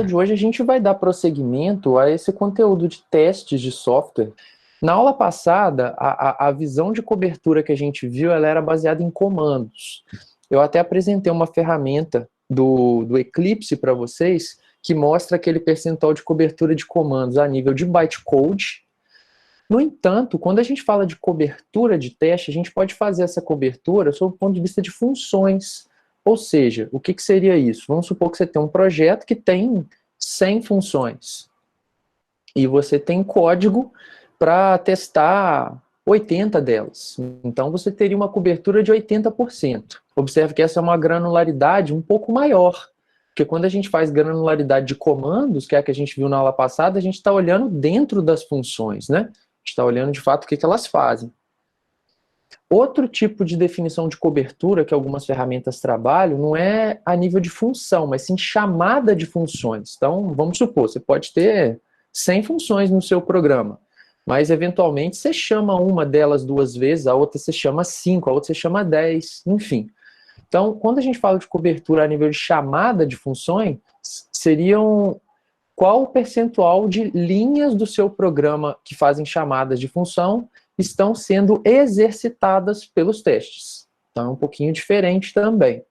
aula de hoje a gente vai dar prosseguimento a esse conteúdo de testes de software. Na aula passada, a visão de cobertura que a gente viu, ela era baseada em comandos. Eu até apresentei uma ferramenta do Eclipse para vocês, que mostra aquele percentual de cobertura de comandos a nível de bytecode. No entanto, quando a gente fala de cobertura de teste, a gente pode fazer essa cobertura sob o ponto de vista de funções. Ou seja, o que seria isso? Vamos supor que você tem um projeto que tem 100 funções. E você tem código para testar 80 delas. Então você teria uma cobertura de 80%. Observe que essa é uma granularidade um pouco maior. Porque quando a gente faz granularidade de comandos, que é a que a gente viu na aula passada, a gente está olhando dentro das funções, né? A gente está olhando de fato o que elas fazem. Outro tipo de definição de cobertura que algumas ferramentas trabalham não é a nível de função, mas sim chamada de funções. Então, vamos supor, você pode ter 100 funções no seu programa, mas eventualmente você chama uma delas 2 vezes, a outra você chama 5, a outra você chama 10, enfim. Então, quando a gente fala de cobertura a nível de chamada de funções, seriam qual o percentual de linhas do seu programa que fazem chamadas de função estão sendo exercitadas pelos testes. Então é um pouquinho diferente também.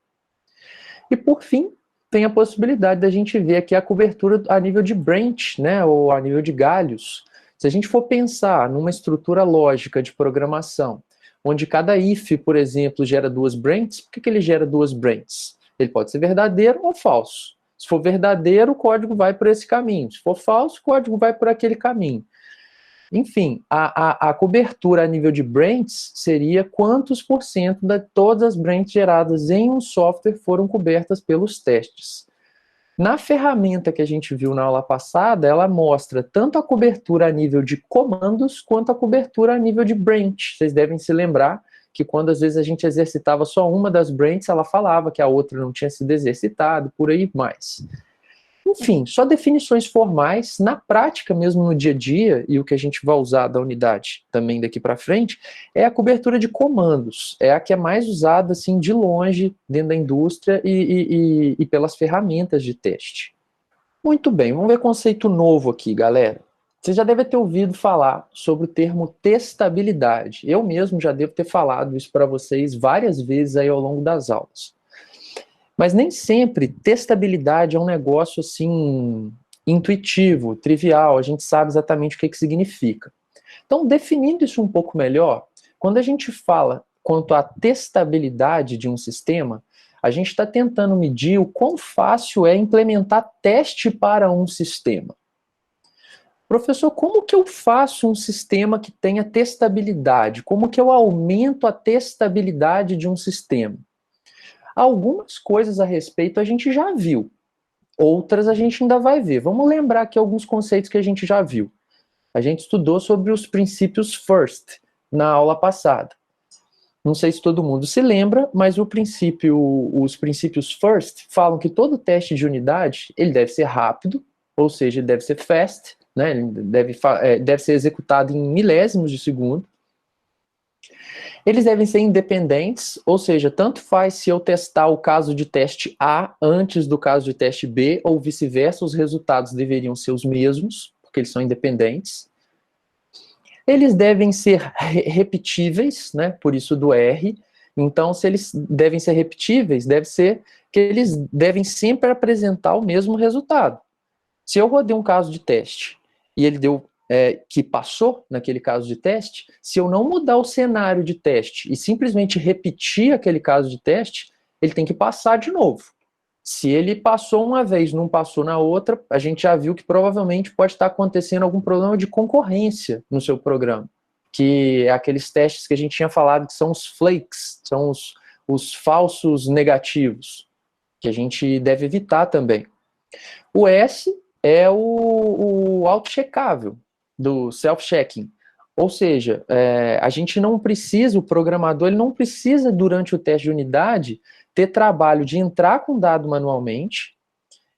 E por fim, tem a possibilidade da gente ver aqui a cobertura a nível de branch, né, ou a nível de galhos. Se a gente for pensar numa estrutura lógica de programação, onde cada if, por exemplo, gera 2 branches, por que ele gera 2 branches? Ele pode ser verdadeiro ou falso. Se for verdadeiro, o código vai por esse caminho. Se for falso, o código vai por aquele caminho. Enfim, a cobertura a nível de branches seria quantos por cento de todas as branches geradas em um software foram cobertas pelos testes. Na ferramenta que a gente viu na aula passada, ela mostra tanto a cobertura a nível de comandos, quanto a cobertura a nível de branch. Vocês devem se lembrar que quando às vezes a gente exercitava só uma das branches, ela falava que a outra não tinha sido exercitada, por aí mais. Enfim, só definições formais, na prática mesmo no dia a dia, e o que a gente vai usar da unidade também daqui para frente, é a cobertura de comandos. É a que é mais usada, assim, de longe, dentro da indústria e pelas ferramentas de teste. Muito bem, vamos ver conceito novo aqui, galera. Você já deve ter ouvido falar sobre o termo testabilidade. Eu mesmo já devo ter falado isso para vocês várias vezes aí ao longo das aulas. Mas nem sempre testabilidade é um negócio assim intuitivo, trivial, a gente sabe exatamente o que significa. Então, definindo isso um pouco melhor, quando a gente fala quanto à testabilidade de um sistema, a gente está tentando medir o quão fácil é implementar teste para um sistema. Professor, como que eu faço um sistema que tenha testabilidade? Como que eu aumento a testabilidade de um sistema? Algumas coisas a respeito a gente já viu, outras a gente ainda vai ver. Vamos lembrar aqui alguns conceitos que a gente já viu. A gente estudou sobre os princípios FIRST na aula passada. Não sei se todo mundo se lembra, mas os princípios FIRST falam que todo teste de unidade ele deve ser rápido, ou seja, ele deve ser fast, né? Ele deve ser executado em milésimos de segundo. Eles devem ser independentes, ou seja, tanto faz se eu testar o caso de teste A antes do caso de teste B, ou vice-versa, os resultados deveriam ser os mesmos, porque eles são independentes. Eles devem ser repetíveis, né, por isso do R. Então, se eles devem ser repetíveis, deve ser que eles devem sempre apresentar o mesmo resultado. Se eu rodei um caso de teste e ele deu que passou naquele caso de teste, se eu não mudar o cenário de teste e simplesmente repetir aquele caso de teste, ele tem que passar de novo. Se ele passou uma vez, não passou na outra, a gente já viu que provavelmente pode estar acontecendo algum problema de concorrência no seu programa, que é aqueles testes que a gente tinha falado que são os flakes, são os falsos negativos, que a gente deve evitar também. O S é o auto-checável, do self-checking. Ou seja, a gente não precisa, o programador ele não precisa, durante o teste de unidade, ter trabalho de entrar com o dado manualmente,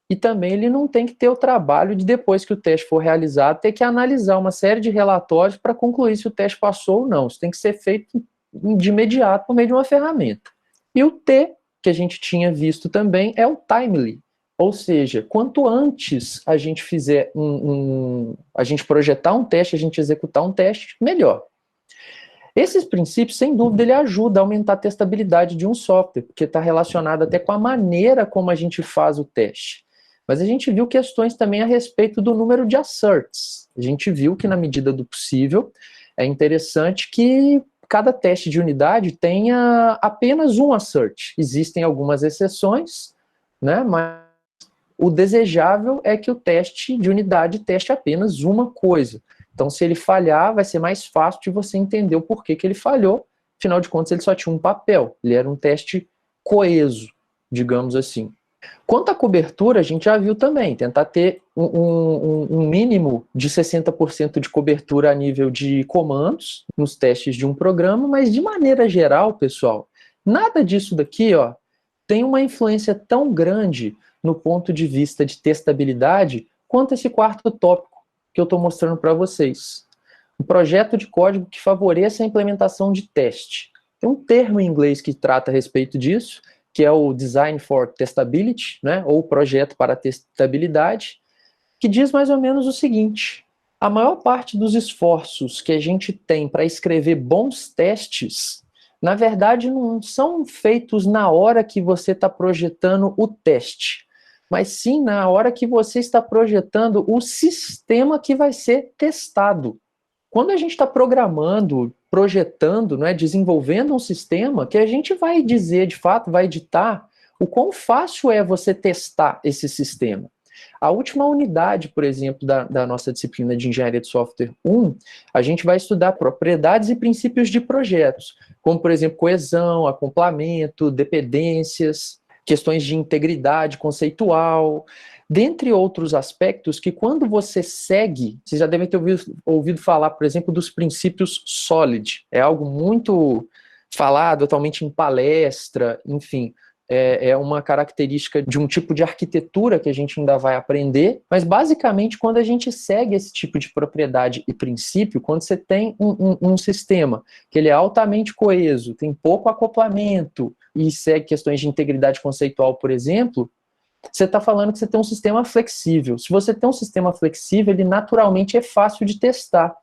e também ele não tem que ter o trabalho de, depois que o teste for realizado, ter que analisar uma série de relatórios para concluir se o teste passou ou não. Isso tem que ser feito de imediato por meio de uma ferramenta. E o T, que a gente tinha visto também, é o timely. Ou seja, quanto antes a gente fizer a gente projetar um teste, a gente executar um teste, melhor. Esses princípios, sem dúvida, ele ajuda a aumentar a testabilidade de um software, porque está relacionado até com a maneira como a gente faz o teste. Mas a gente viu questões também a respeito do número de asserts. A gente viu que, na medida do possível, é interessante que cada teste de unidade tenha apenas um assert. Existem algumas exceções, né, mas o desejável é que o teste de unidade teste apenas uma coisa. Então, se ele falhar, vai ser mais fácil de você entender o porquê que ele falhou. Afinal de contas, ele só tinha um papel. Ele era um teste coeso, digamos assim. Quanto à cobertura, a gente já viu também, tentar ter um mínimo de 60% de cobertura a nível de comandos nos testes de um programa, mas de maneira geral, pessoal, nada disso daqui, ó, tem uma influência tão grande no ponto de vista de testabilidade quanto esse quarto tópico que eu estou mostrando para vocês. Um projeto de código que favoreça a implementação de teste. Tem um termo em inglês que trata a respeito disso, que é o Design for Testability, né, ou Projeto para Testabilidade, que diz mais ou menos o seguinte: a maior parte dos esforços que a gente tem para escrever bons testes, na verdade, não são feitos na hora que você está projetando o teste, mas sim na hora que você está projetando o sistema que vai ser testado. Quando a gente está programando, projetando, né, desenvolvendo um sistema, que a gente vai dizer, de fato, vai ditar o quão fácil é você testar esse sistema. A última unidade, por exemplo, da nossa disciplina de Engenharia de Software 1, a gente vai estudar propriedades e princípios de projetos, como, por exemplo, coesão, acoplamento, dependências, questões de integridade conceitual, dentre outros aspectos que, quando você segue, vocês já devem ter ouvido falar, por exemplo, dos princípios SOLID. É algo muito falado atualmente em palestra, enfim, é uma característica de um tipo de arquitetura que a gente ainda vai aprender, mas basicamente quando a gente segue esse tipo de propriedade e princípio, quando você tem um sistema que ele é altamente coeso, tem pouco acoplamento e segue questões de integridade conceitual, por exemplo, você está falando que você tem um sistema flexível. Se você tem um sistema flexível, ele naturalmente é fácil de testar.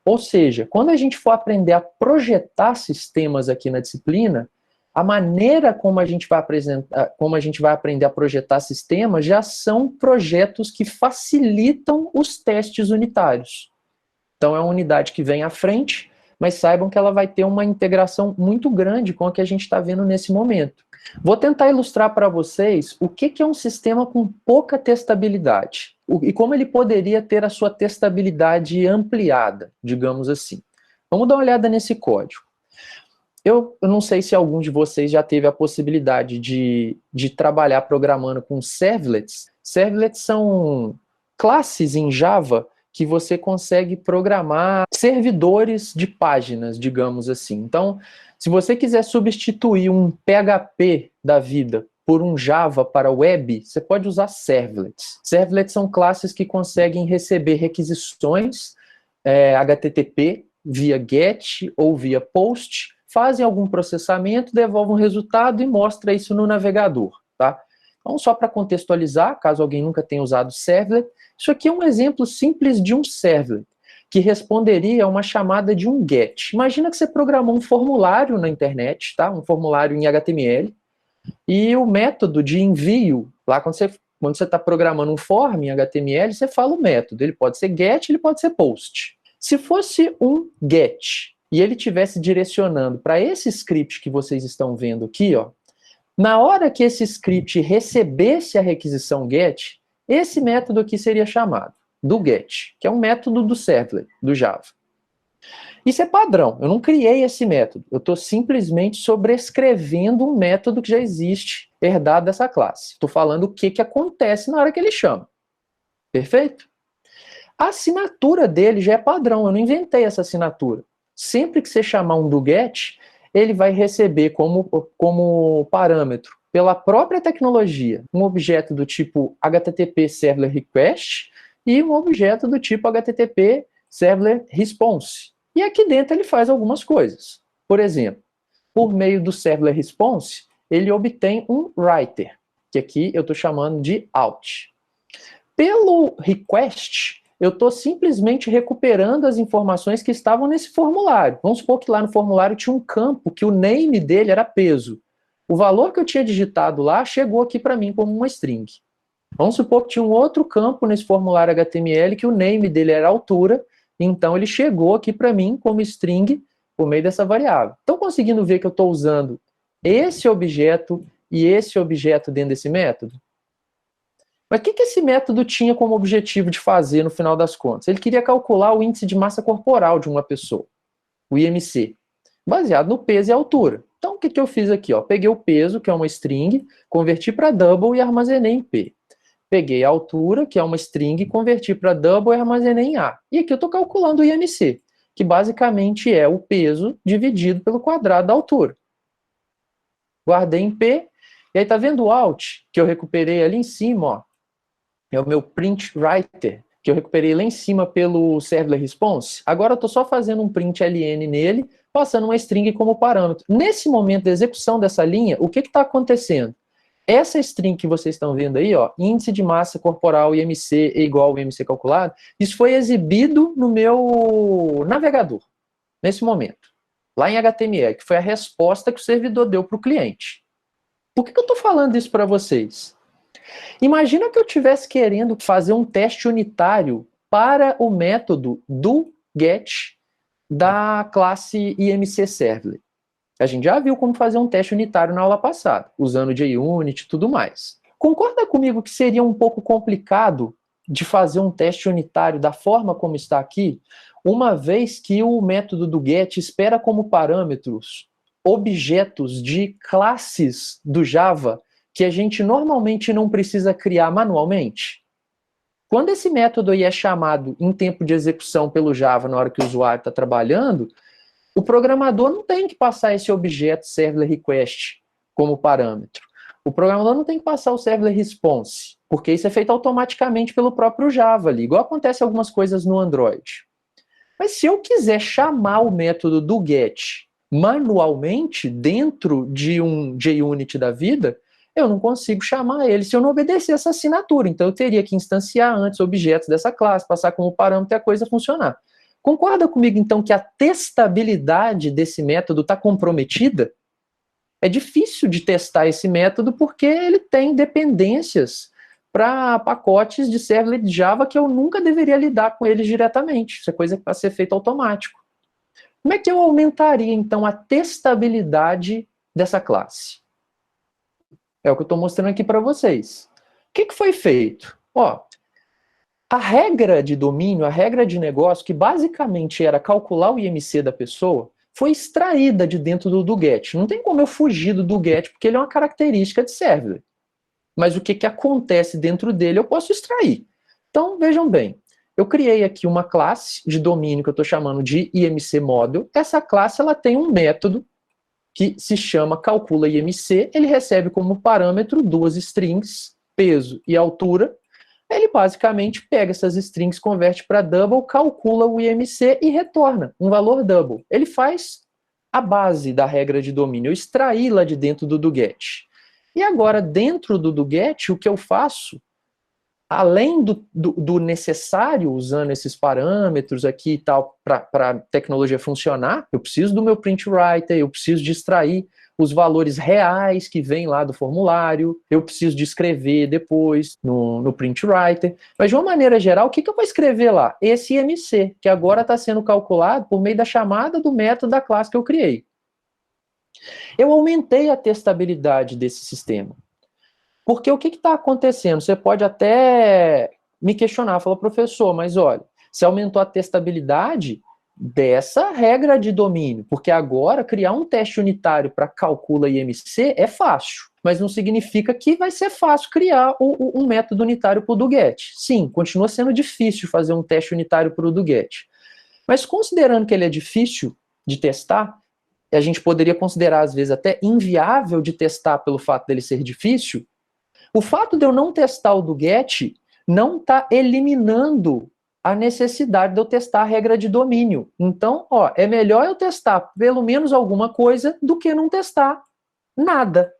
Ou seja, quando a gente for aprender a projetar sistemas aqui na disciplina, a maneira como a gente vai aprender a projetar sistemas já são projetos que facilitam os testes unitários. Então é uma unidade que vem à frente, mas saibam que ela vai ter uma integração muito grande com a que a gente está vendo nesse momento. Vou tentar ilustrar para vocês o que é um sistema com pouca testabilidade e como ele poderia ter a sua testabilidade ampliada, digamos assim. Vamos dar uma olhada nesse código. Eu não sei se algum de vocês já teve a possibilidade de trabalhar programando com servlets. Servlets são classes em Java que você consegue programar servidores de páginas, digamos assim. Então, se você quiser substituir um PHP da vida por um Java para web, você pode usar servlets. Servlets são classes que conseguem receber requisições HTTP via GET ou via POST, fazem algum processamento, devolvem um resultado e mostra isso no navegador, tá? Então, só para contextualizar, caso alguém nunca tenha usado servlet, isso aqui é um exemplo simples de um servlet, que responderia a uma chamada de um GET. Imagina que você programou um formulário na internet, tá? Um formulário em HTML, e o método de envio, lá quando você está programando um form em HTML, você fala o método, ele pode ser GET, ele pode ser POST. Se fosse um GET, e ele estivesse direcionando para esse script que vocês estão vendo aqui, ó, na hora que esse script recebesse a requisição GET, esse método aqui seria chamado do GET, que é um método do servlet, do Java. Isso é padrão, eu não criei esse método, eu estou simplesmente sobrescrevendo um método que já existe, herdado dessa classe. Estou falando o que acontece na hora que ele chama. Perfeito? A assinatura dele já é padrão, eu não inventei essa assinatura. Sempre que você chamar um doGet, ele vai receber como parâmetro, pela própria tecnologia, um objeto do tipo HTTP Server Request e um objeto do tipo HTTP Server Response. E aqui dentro ele faz algumas coisas. Por exemplo, por meio do Server Response, ele obtém um writer. que aqui eu estou chamando de out. Pelo request, eu estou simplesmente recuperando as informações que estavam nesse formulário. Vamos supor que lá no formulário tinha um campo que o name dele era peso. O valor que eu tinha digitado lá chegou aqui para mim como uma string. Vamos supor que tinha um outro campo nesse formulário HTML que o name dele era altura, então ele chegou aqui para mim como string por meio dessa variável. Estão conseguindo ver que eu estou usando esse objeto e esse objeto dentro desse método? Mas o que esse método tinha como objetivo de fazer no final das contas? Ele queria calcular o índice de massa corporal de uma pessoa, o IMC, baseado no peso e altura. Então, o que eu fiz aqui? Ó? Peguei o peso, que é uma string, converti para double e armazenei em P. Peguei a altura, que é uma string, converti para double e armazenei em A. E aqui eu estou calculando o IMC, que basicamente é o peso dividido pelo quadrado da altura. Guardei em P, e aí tá vendo o out, que eu recuperei ali em cima, ó, é o meu print writer, que eu recuperei lá em cima pelo servlet response. Agora eu estou só fazendo um print ln nele, passando uma string como parâmetro. Nesse momento da execução dessa linha, o que está acontecendo? Essa string que vocês estão vendo aí, ó, índice de massa corporal IMC é igual ao IMC calculado, isso foi exibido no meu navegador, nesse momento, lá em HTML, que foi a resposta que o servidor deu para o cliente. Por que eu estou falando isso para vocês? Imagina que eu estivesse querendo fazer um teste unitário para o método do get da classe IMC Servlet. A gente já viu como fazer um teste unitário na aula passada, usando JUnit e tudo mais. Concorda comigo que seria um pouco complicado de fazer um teste unitário da forma como está aqui, uma vez que o método do get espera como parâmetros objetos de classes do Java que a gente normalmente não precisa criar manualmente? Quando esse método aí é chamado em tempo de execução pelo Java na hora que o usuário está trabalhando, o programador não tem que passar esse objeto servlet request como parâmetro. O programador não tem que passar o servlet response, porque isso é feito automaticamente pelo próprio Java ali, igual acontece algumas coisas no Android. Mas se eu quiser chamar o método do get manualmente dentro de um JUnit da vida, eu não consigo chamar ele se eu não obedecer essa assinatura. Então eu teria que instanciar antes objetos dessa classe, passar como parâmetro e a coisa funcionar. Concorda comigo, então, que a testabilidade desse método está comprometida? É difícil de testar esse método porque ele tem dependências para pacotes de servlet de Java que eu nunca deveria lidar com eles diretamente. Isso é coisa que vai ser feito automático. Como é que eu aumentaria, então, a testabilidade dessa classe? É o que eu estou mostrando aqui para vocês. O que foi feito? Ó, a regra de domínio, a regra de negócio, que basicamente era calcular o IMC da pessoa, foi extraída de dentro do get. Não tem como eu fugir do get, porque ele é uma característica de servlet. Mas o que acontece dentro dele eu posso extrair. Então, vejam bem, eu criei aqui uma classe de domínio que eu estou chamando de IMC Model. Essa classe ela tem um método que se chama calcula IMC, ele recebe como parâmetro duas strings, peso e altura. Ele basicamente pega essas strings, converte para double, calcula o IMC e retorna um valor double. Ele faz a base da regra de domínio, eu extraí lá de dentro do get. E agora, dentro do get, o que eu faço, além do necessário, usando esses parâmetros aqui e tal, para a tecnologia funcionar, eu preciso do meu print writer, eu preciso de extrair os valores reais que vêm lá do formulário, eu preciso de escrever depois no print writer. Mas de uma maneira geral, o que eu vou escrever lá? Esse IMC, que agora está sendo calculado por meio da chamada do método da classe que eu criei. Eu aumentei a testabilidade desse sistema. Porque o que está acontecendo? Você pode até me questionar, falar, professor, mas olha, você aumentou a testabilidade dessa regra de domínio, porque agora criar um teste unitário para calcula IMC é fácil, mas não significa que vai ser fácil criar um método unitário para o do get. Sim, continua sendo difícil fazer um teste unitário para o do get. Mas considerando que ele é difícil de testar, a gente poderia considerar às vezes até inviável de testar pelo fato dele ser difícil, o fato de eu não testar o do get não está eliminando a necessidade de eu testar a regra de domínio. Então, ó, é melhor eu testar pelo menos alguma coisa do que não testar nada.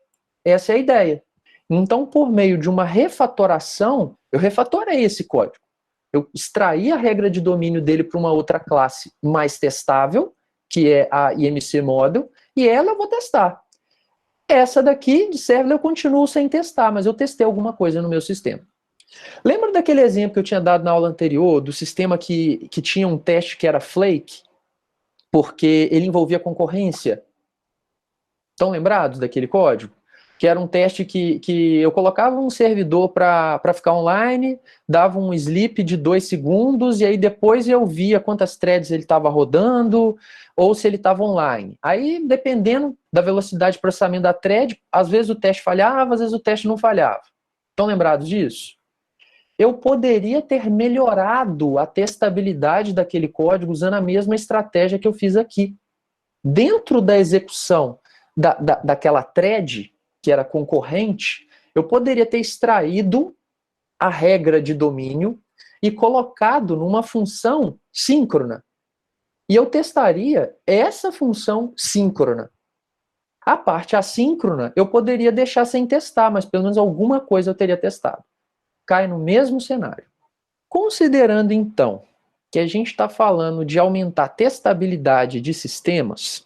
Essa é a ideia. Então, por meio de uma refatoração, eu refatorei esse código. Eu extraí a regra de domínio dele para uma outra classe mais testável, que é a IMC Model, e ela eu vou testar. Essa daqui, de server, eu continuo sem testar, mas eu testei alguma coisa no meu sistema. Lembra daquele exemplo que eu tinha dado na aula anterior, do sistema que tinha um teste que era flake, porque ele envolvia concorrência? Estão lembrados daquele código? Que era um teste que eu colocava um servidor para ficar online, dava um sleep de 2 segundos, e aí depois eu via quantas threads ele estava rodando, ou se ele estava online. Aí, dependendo da velocidade de processamento da thread, às vezes o teste falhava, às vezes o teste não falhava. Estão lembrados disso? Eu poderia ter melhorado a testabilidade daquele código usando a mesma estratégia que eu fiz aqui. Dentro da execução daquela thread, que era concorrente, eu poderia ter extraído a regra de domínio e colocado numa função síncrona. E eu testaria essa função síncrona. A parte assíncrona eu poderia deixar sem testar, mas pelo menos alguma coisa eu teria testado. Cai no mesmo cenário. Considerando, então, que a gente está falando de aumentar a testabilidade de sistemas,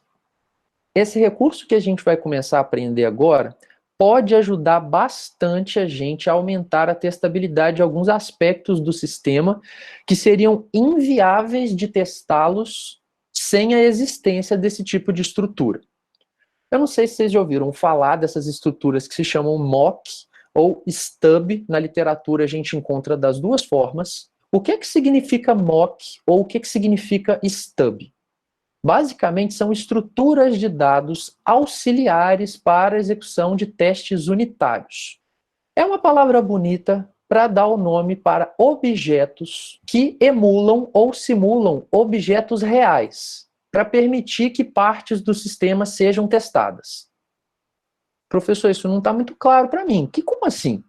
esse recurso que a gente vai começar a aprender agora pode ajudar bastante a gente a aumentar a testabilidade de alguns aspectos do sistema que seriam inviáveis de testá-los sem a existência desse tipo de estrutura. Eu não sei se vocês já ouviram falar dessas estruturas que se chamam mock ou stub. Na literatura a gente encontra das duas formas. O que significa mock ou o que significa stub? Basicamente, são estruturas de dados auxiliares para a execução de testes unitários. É uma palavra bonita para dar o nome para objetos que emulam ou simulam objetos reais, para permitir que partes do sistema sejam testadas. Professor, isso não está muito claro para mim. Como assim?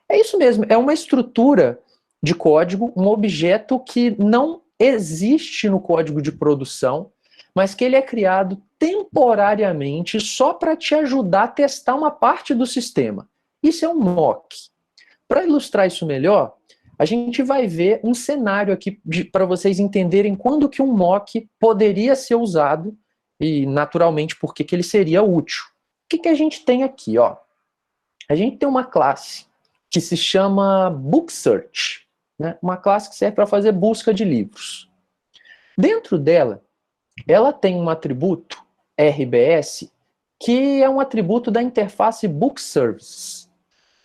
É isso mesmo, é uma estrutura de código, um objeto que não existe no código de produção, mas que ele é criado temporariamente só para te ajudar a testar uma parte do sistema. Isso é um mock. Para ilustrar isso melhor, a gente vai ver um cenário aqui para vocês entenderem quando que um mock poderia ser usado e, naturalmente, por que ele seria útil. O que a gente tem aqui? Ó? A gente tem uma classe que se chama Book Search, né? Uma classe que serve para fazer busca de livros. Dentro dela, ela tem um atributo, RBS, que é um atributo da interface Book Service.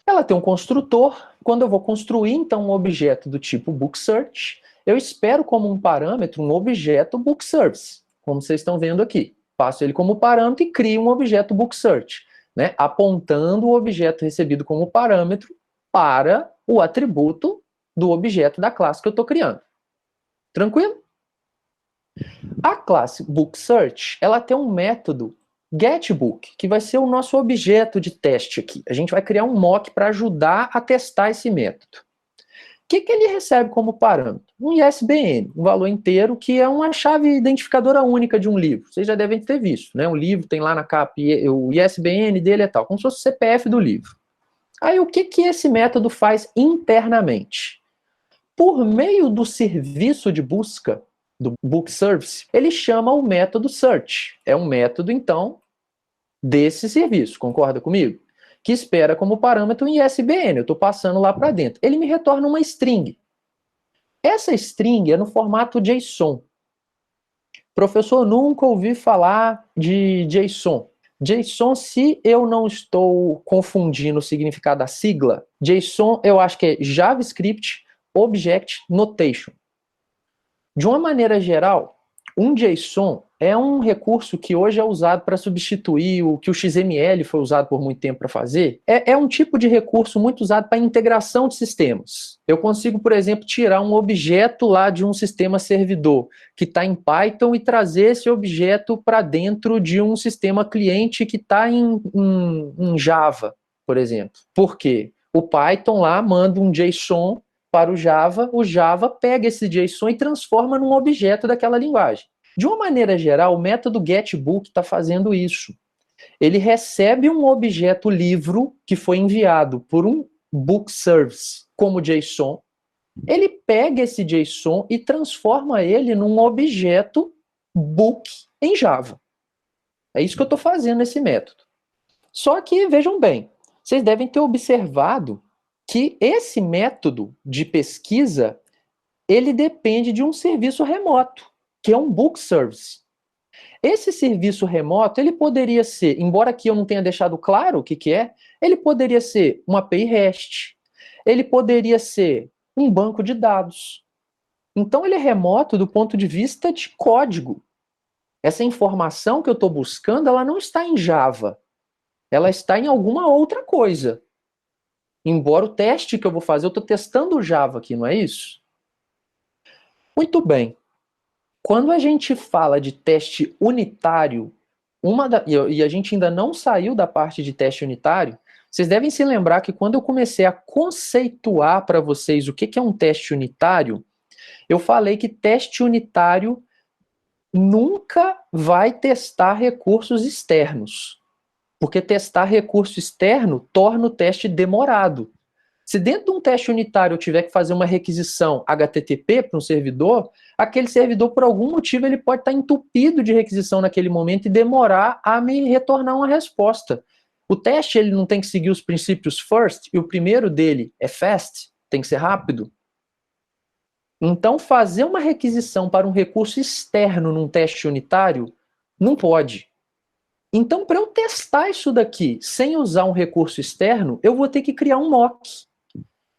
Ela tem um construtor. Quando eu vou construir, então, um objeto do tipo Book Search, eu espero como um parâmetro um objeto Book Service, como vocês estão vendo aqui. Passo ele como parâmetro e crio um objeto Book Search, né, apontando o objeto recebido como parâmetro para o atributo do objeto da classe que eu estou criando. Tranquilo? A classe BookSearch, ela tem um método getBook, que vai ser o nosso objeto de teste aqui. A gente vai criar um mock para ajudar a testar esse método. O que ele recebe como parâmetro? Um ISBN, um valor inteiro, que é uma chave identificadora única de um livro. Vocês já devem ter visto, né? Um livro tem lá na capa, o ISBN dele é tal, como se fosse o CPF do livro. Aí o que esse método faz internamente? Por meio do serviço de busca, do Book Service, ele chama o método search. É um método, então, desse serviço, concorda comigo? Que espera como parâmetro um ISBN, eu estou passando lá para dentro. Ele me retorna uma string. Essa string é no formato JSON. Professor, nunca ouvi falar de JSON. JSON, se eu não estou confundindo o significado da sigla, JSON eu acho que é JavaScript Object Notation. De uma maneira geral, um JSON é um recurso que hoje é usado para substituir o que o XML foi usado por muito tempo para fazer. É um tipo de recurso muito usado para integração de sistemas. Eu consigo, por exemplo, tirar um objeto lá de um sistema servidor que está em Python e trazer esse objeto para dentro de um sistema cliente que está em Java, por exemplo. Por quê? O Python lá manda um JSON para o Java pega esse JSON e transforma num objeto daquela linguagem. De uma maneira geral, o método getBook está fazendo isso. Ele recebe um objeto livro que foi enviado por um book service como JSON, ele pega esse JSON e transforma ele num objeto book em Java. É isso que eu estou fazendo nesse método. Só que, vejam bem, vocês devem ter observado que esse método de pesquisa, ele depende de um serviço remoto, que é um book service. Esse serviço remoto, ele poderia ser, embora aqui eu não tenha deixado claro o que é, ele poderia ser uma API REST, ele poderia ser um banco de dados. Então ele é remoto do ponto de vista de código. Essa informação que eu estou buscando, ela não está em Java, ela está em alguma outra coisa. Embora o teste que eu vou fazer, eu estou testando o Java aqui, não é isso? Muito bem. Quando a gente fala de teste unitário, e a gente ainda não saiu da parte de teste unitário, vocês devem se lembrar que quando eu comecei a conceituar para vocês o que é um teste unitário, eu falei que teste unitário nunca vai testar recursos externos, porque testar recurso externo torna o teste demorado. Se dentro de um teste unitário eu tiver que fazer uma requisição HTTP para um servidor, aquele servidor, por algum motivo, ele pode estar entupido de requisição naquele momento e demorar a me retornar uma resposta. O teste ele não tem que seguir os princípios FIRST, e o primeiro dele é FAST, tem que ser rápido. Então, fazer uma requisição para um recurso externo num teste unitário não pode. Então, para eu testar isso daqui sem usar um recurso externo, eu vou ter que criar um mock.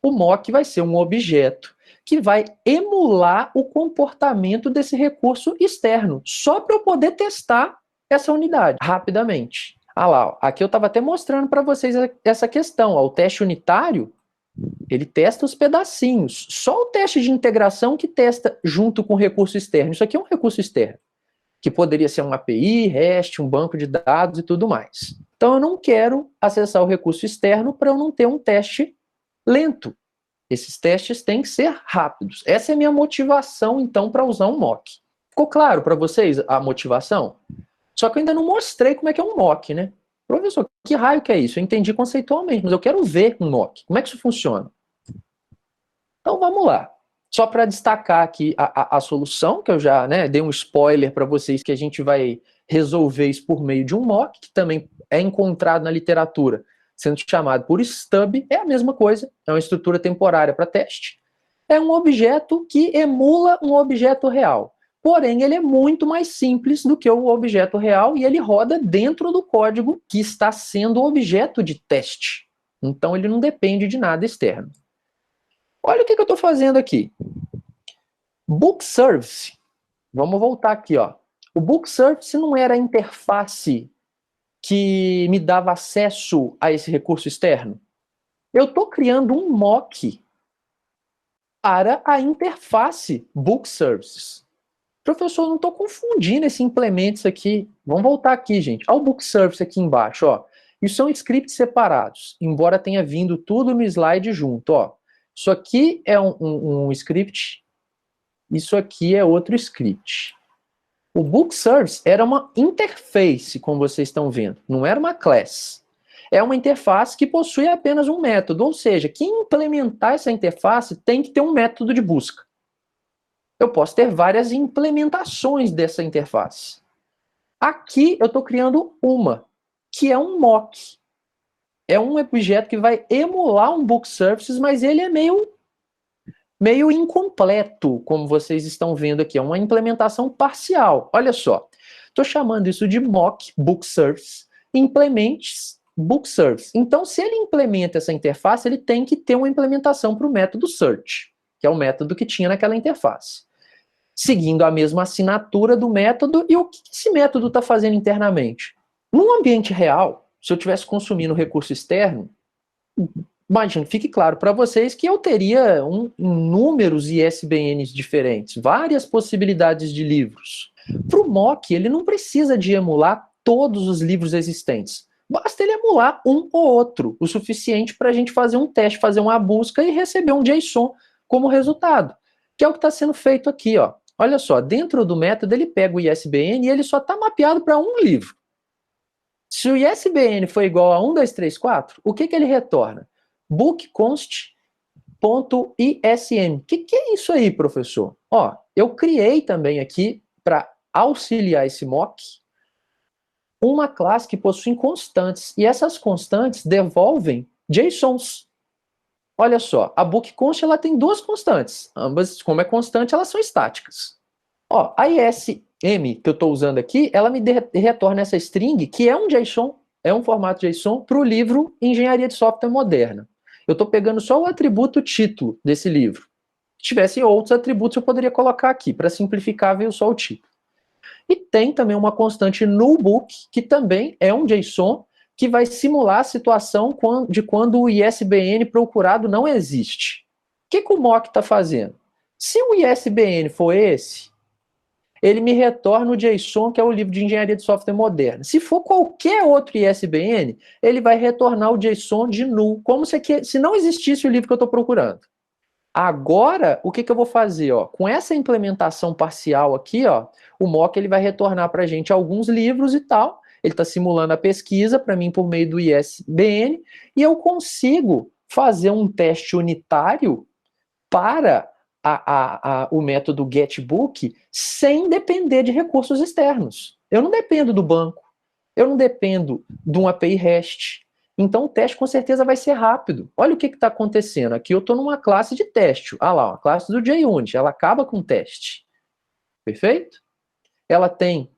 O mock vai ser um objeto que vai emular o comportamento desse recurso externo, só para eu poder testar essa unidade rapidamente. Ah lá, ó, aqui eu estava até mostrando para vocês essa questão. Ó, o teste unitário, ele testa os pedacinhos. Só o teste de integração que testa junto com o recurso externo. Isso aqui é um recurso externo, que poderia ser uma API, REST, um banco de dados e tudo mais. Então eu não quero acessar o recurso externo para eu não ter um teste lento. Esses testes têm que ser rápidos. Essa é a minha motivação, então, para usar um mock. Ficou claro para vocês a motivação? Só que eu ainda não mostrei como é que é um mock, né? Professor, que raio que é isso? Eu entendi conceitualmente, mas eu quero ver um mock. Como é que isso funciona? Então vamos lá. Só para destacar aqui a solução, que eu já dei um spoiler para vocês, que a gente vai resolver isso por meio de um mock, que também é encontrado na literatura, sendo chamado por stub, é a mesma coisa, é uma estrutura temporária para teste. É um objeto que emula um objeto real. Porém, ele é muito mais simples do que o objeto real e ele roda dentro do código que está sendo objeto de teste. Então, ele não depende de nada externo. Olha o que eu estou fazendo aqui. Book Service. Vamos voltar aqui, ó. O Book Service não era a interface que me dava acesso a esse recurso externo. Eu estou criando um mock para a interface Book Services. Professor, não estou confundindo esse implementos aqui. Vamos voltar aqui, gente. Olha o Book Service aqui embaixo, ó. Isso são scripts separados, embora tenha vindo tudo no slide junto, ó. Isso aqui é um script, isso aqui é outro script. O Book Service era uma interface, como vocês estão vendo, não era uma class. É uma interface que possui apenas um método, ou seja, quem implementar essa interface tem que ter um método de busca. Eu posso ter várias implementações dessa interface. Aqui eu estou criando uma, que é um mock. É um objeto que vai emular um Book Services, mas ele é meio incompleto, como vocês estão vendo aqui. É uma implementação parcial. Olha só, estou chamando isso de mock Book Service, implements Book Service. Então, se ele implementa essa interface, ele tem que ter uma implementação para o método search, que é o método que tinha naquela interface. Seguindo a mesma assinatura do método, e o que esse método está fazendo internamente? Num ambiente real, se eu estivesse consumindo recurso externo, imagina, fique claro para vocês que eu teria inúmeros ISBNs diferentes, várias possibilidades de livros. Para o mock, ele não precisa de emular todos os livros existentes. Basta ele emular um ou outro, o suficiente para a gente fazer um teste, fazer uma busca e receber um JSON como resultado, que é o que está sendo feito aqui, ó. Olha só, dentro do método ele pega o ISBN e ele só está mapeado para um livro. Se o ISBN for igual a 1, 2, 3, 4, o que ele retorna? bookconst.ism. O que é isso aí, professor? Ó, eu criei também aqui, para auxiliar esse mock, uma classe que possui constantes, e essas constantes devolvem JSONs. Olha só, a bookconst ela tem duas constantes, ambas, como é constante, elas são estáticas. Ó, a ISM que eu estou usando aqui, ela me retorna essa string, que é um JSON, é um formato JSON, para o livro Engenharia de Software Moderna. Eu estou pegando só o atributo título desse livro. Se tivessem outros atributos, eu poderia colocar aqui. Para simplificar, veio só o título. E tem também uma constante nullbook, que também é um JSON, que vai simular a situação de quando o ISBN procurado não existe. O que o mock está fazendo? Se o ISBN for esse, ele me retorna o JSON, que é o livro de Engenharia de Software Moderna. Se for qualquer outro ISBN, ele vai retornar o JSON de null, como se não existisse o livro que eu estou procurando. Agora, o que eu vou fazer? Ó? Com essa implementação parcial aqui, ó, o mock ele vai retornar para a gente alguns livros e tal. Ele está simulando a pesquisa para mim por meio do ISBN, e eu consigo fazer um teste unitário para o método getBook sem depender de recursos externos. Eu não dependo do banco, eu não dependo de um API REST. Então o teste com certeza vai ser rápido. Olha o que está acontecendo. Aqui eu estou numa classe de teste. Olha lá, uma classe do JUnit. Ela acaba com teste. Perfeito? Ela tem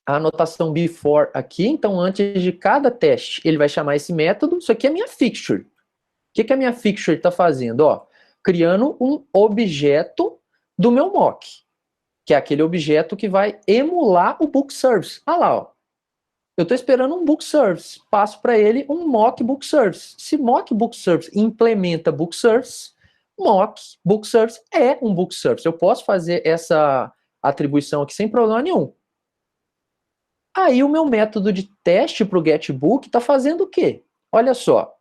a anotação before aqui. Então antes de cada teste, ele vai chamar esse método. Isso aqui é a minha fixture. O que a minha fixture está fazendo? Ó, criando um objeto do meu mock, que é aquele objeto que vai emular o book service. Olha lá, ó. Eu estou esperando um book service, passo para ele um mock book service. Se mock book service implementa book service, mock book service é um book service. Eu posso fazer essa atribuição aqui sem problema nenhum. Aí o meu método de teste para o getBook está fazendo o quê? Olha só,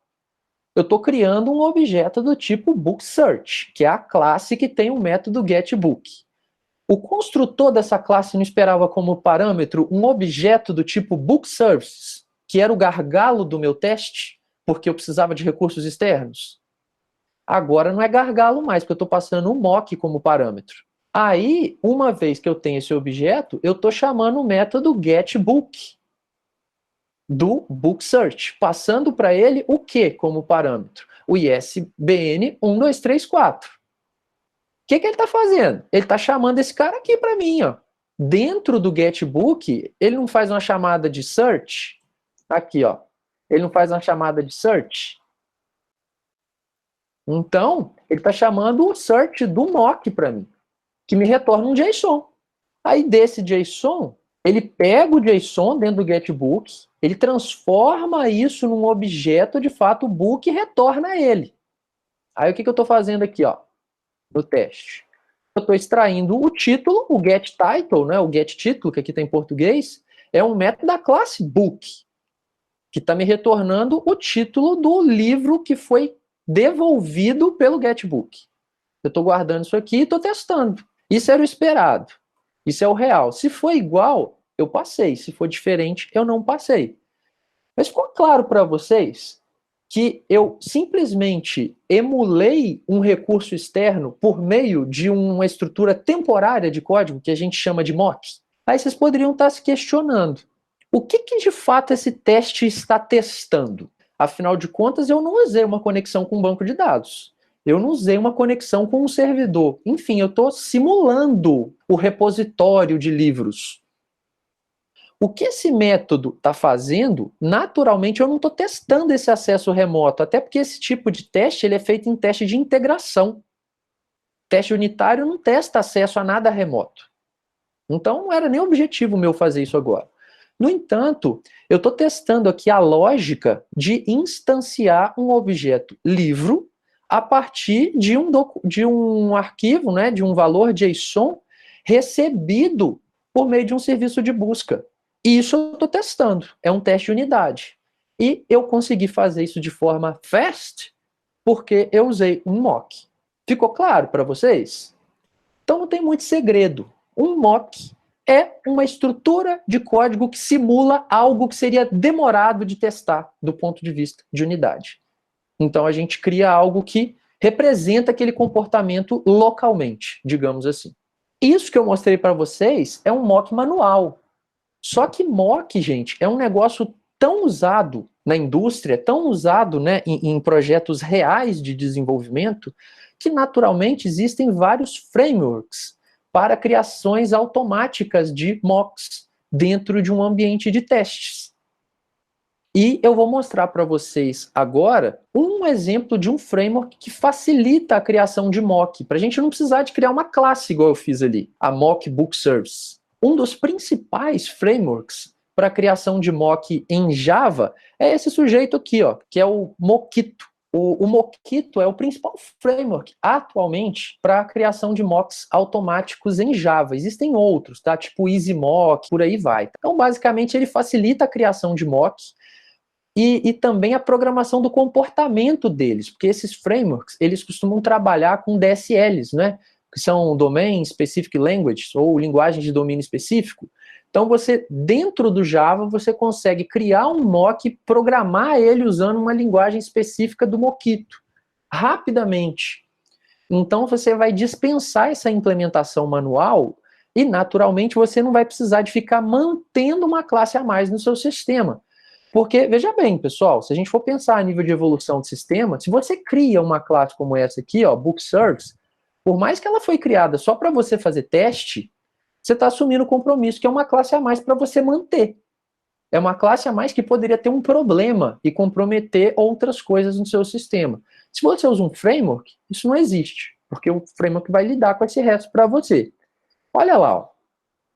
eu estou criando um objeto do tipo bookSearch, que é a classe que tem o método getBook. O construtor dessa classe não esperava como parâmetro um objeto do tipo bookService, que era o gargalo do meu teste, porque eu precisava de recursos externos. Agora não é gargalo mais, porque eu estou passando um mock como parâmetro. Aí, uma vez que eu tenho esse objeto, eu estou chamando o método getBook do bookSearch, passando para ele o que como parâmetro? O ISBN 1234. O que ele está fazendo? Ele está chamando esse cara aqui para mim, ó. Dentro do getBook, ele não faz uma chamada de search. Aqui, ó. Ele não faz uma chamada de search. Então, ele está chamando o search do mock para mim, que me retorna um JSON. Aí, desse JSON, ele pega o JSON dentro do getBook, ele transforma isso num objeto, de fato, o book, e retorna ele. Aí, o que eu estou fazendo aqui, ó, no teste? Eu estou extraindo o título, o getTitle, né, o getTítulo, que aqui está em português, é um método da classe book, que está me retornando o título do livro que foi devolvido pelo getBook. Eu estou guardando isso aqui e estou testando. Isso era o esperado. Isso é o real. Se for igual, eu passei. Se for diferente, eu não passei. Mas ficou claro para vocês que eu simplesmente emulei um recurso externo por meio de uma estrutura temporária de código que a gente chama de mock? Aí vocês poderiam estar se questionando. O que de fato esse teste está testando? Afinal de contas, eu não usei uma conexão com um banco de dados. Eu não usei uma conexão com um servidor. Enfim, eu estou simulando o repositório de livros. O que esse método está fazendo, naturalmente eu não estou testando esse acesso remoto, até porque esse tipo de teste ele é feito em teste de integração. Teste unitário não testa acesso a nada remoto. Então não era nem objetivo meu fazer isso agora. No entanto, eu estou testando aqui a lógica de instanciar um objeto livro a partir de um arquivo, né, de um valor JSON recebido por meio de um serviço de busca. E isso eu estou testando, é um teste de unidade. E eu consegui fazer isso de forma fast porque eu usei um mock. Ficou claro para vocês? Então não tem muito segredo. Um mock é uma estrutura de código que simula algo que seria demorado de testar do ponto de vista de unidade. Então a gente cria algo que representa aquele comportamento localmente, digamos assim. Isso que eu mostrei para vocês é um mock manual. Só que mock, gente, é um negócio tão usado na indústria, tão usado, né, em projetos reais de desenvolvimento, que naturalmente existem vários frameworks para criações automáticas de mocks dentro de um ambiente de testes. E eu vou mostrar para vocês agora um exemplo de um framework que facilita a criação de mock, para a gente não precisar de criar uma classe igual eu fiz ali, a Mock Book Service. Um dos principais frameworks para a criação de mock em Java é esse sujeito aqui, ó, que é o Mockito. O Mockito é o principal framework atualmente para a criação de mocks automáticos em Java. Existem outros, tá? Tipo EasyMock, por aí vai. Então, basicamente, ele facilita a criação de mocks e também a programação do comportamento deles, porque esses frameworks, eles costumam trabalhar com DSLs, né? Que são Domain Specific Languages, ou linguagem de domínio específico. Então, você, dentro do Java, você consegue criar um mock e programar ele usando uma linguagem específica do Mockito, rapidamente. Então, você vai dispensar essa implementação manual e, naturalmente, você não vai precisar de ficar mantendo uma classe a mais no seu sistema. Porque, veja bem, pessoal, se a gente for pensar a nível de evolução de sistema, se você cria uma classe como essa aqui, ó, Book Service, por mais que ela foi criada só para você fazer teste, você está assumindo o compromisso que é uma classe a mais para você manter. É uma classe a mais que poderia ter um problema e comprometer outras coisas no seu sistema. Se você usa um framework, isso não existe, porque o framework vai lidar com esse resto para você. Olha lá,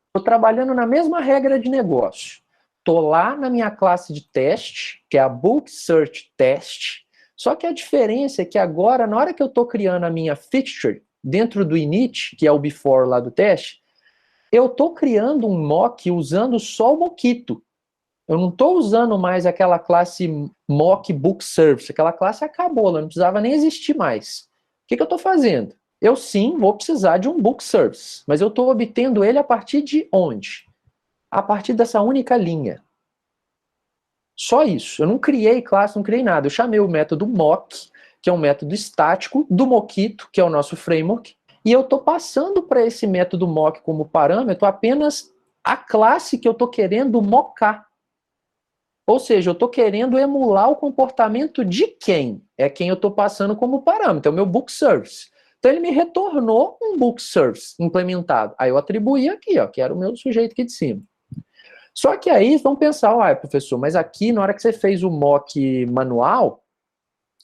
estou trabalhando na mesma regra de negócio. Estou lá na minha classe de teste, que é a Book Search Test, só que a diferença é que agora, na hora que eu estou criando a minha fixture, dentro do init, que é o before lá do teste, eu estou criando um mock usando só o Mockito. Eu não estou usando mais aquela classe mock book service. Aquela classe acabou, ela não precisava nem existir mais. O que eu estou fazendo? Eu sim vou precisar de um book service, mas eu estou obtendo ele a partir de onde? A partir dessa única linha. Só isso. Eu não criei classe, não criei nada. Eu chamei o método mock, que é um método estático, do Mockito, que é o nosso framework, e eu estou passando para esse método mock como parâmetro apenas a classe que eu estou querendo mocar. Ou seja, eu estou querendo emular o comportamento de quem? É quem eu estou passando como parâmetro, é o meu book service. Então ele me retornou um book service implementado. Aí eu atribuí aqui, ó, que era o meu sujeito aqui de cima. Só que aí vão pensar, professor, mas aqui na hora que você fez o mock manual,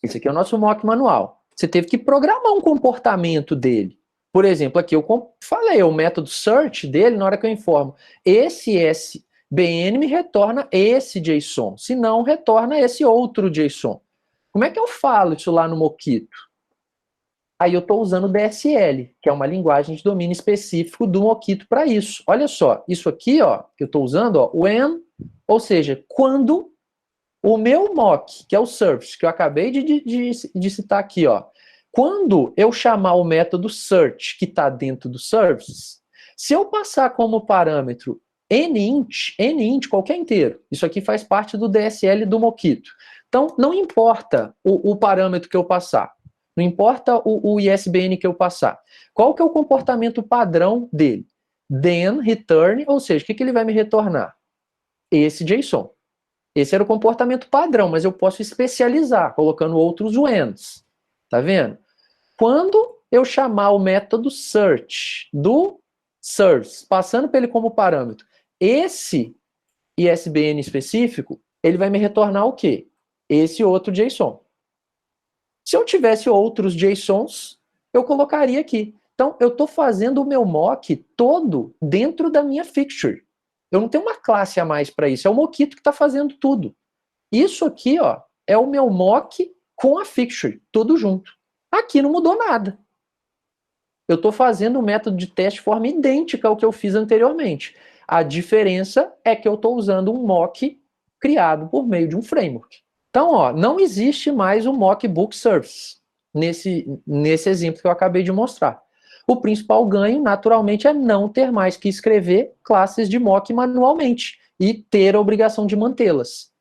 esse aqui é o nosso mock manual, você teve que programar um comportamento dele. Por exemplo, aqui eu falei, o método search dele, na hora que eu informo, esse SBN me retorna esse JSON, se não, retorna esse outro JSON. Como é que eu falo isso lá no Mockito? Aí eu estou usando o DSL, que é uma linguagem de domínio específico do Mockito para isso. Olha só, isso aqui, ó, que eu estou usando, ó, when, ou seja, quando o meu mock, que é o service, que eu acabei de citar aqui, ó, quando eu chamar o método search, que está dentro do service, se eu passar como parâmetro nint, qualquer inteiro, isso aqui faz parte do DSL do Mockito. Então, não importa o parâmetro que eu passar, não importa o ISBN que eu passar. Qual que é o comportamento padrão dele? Then, return, ou seja, o que ele vai me retornar? Esse JSON. Esse era o comportamento padrão, mas eu posso especializar, colocando outros whens. Tá vendo? Quando eu chamar o método search do service, passando para ele como parâmetro, esse ISBN específico, ele vai me retornar o quê? Esse outro JSON. Se eu tivesse outros JSONs, eu colocaria aqui. Então, eu estou fazendo o meu mock todo dentro da minha fixture. Eu não tenho uma classe a mais para isso. É o Mockito que está fazendo tudo. Isso aqui, ó, é o meu mock com a fixture, tudo junto. Aqui não mudou nada. Eu estou fazendo o método de teste de forma idêntica ao que eu fiz anteriormente. A diferença é que eu estou usando um mock criado por meio de um framework. Então, ó, não existe mais o mock book service nesse exemplo que eu acabei de mostrar. O principal ganho, naturalmente, é não ter mais que escrever classes de mock manualmente e ter a obrigação de mantê-las.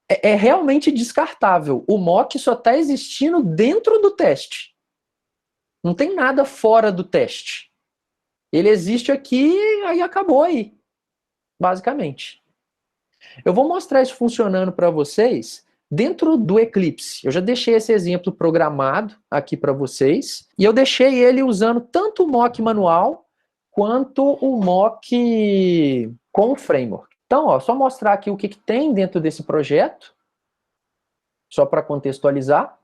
É realmente descartável. O mock só está existindo dentro do teste. Não tem nada fora do teste. Ele existe aqui e acabou aí, basicamente. Eu vou mostrar isso funcionando para vocês dentro do Eclipse. Eu já deixei esse exemplo programado aqui para vocês, e eu deixei ele usando tanto o mock manual quanto o mock com o framework. Então, ó, só mostrar aqui o que tem dentro desse projeto, só para contextualizar.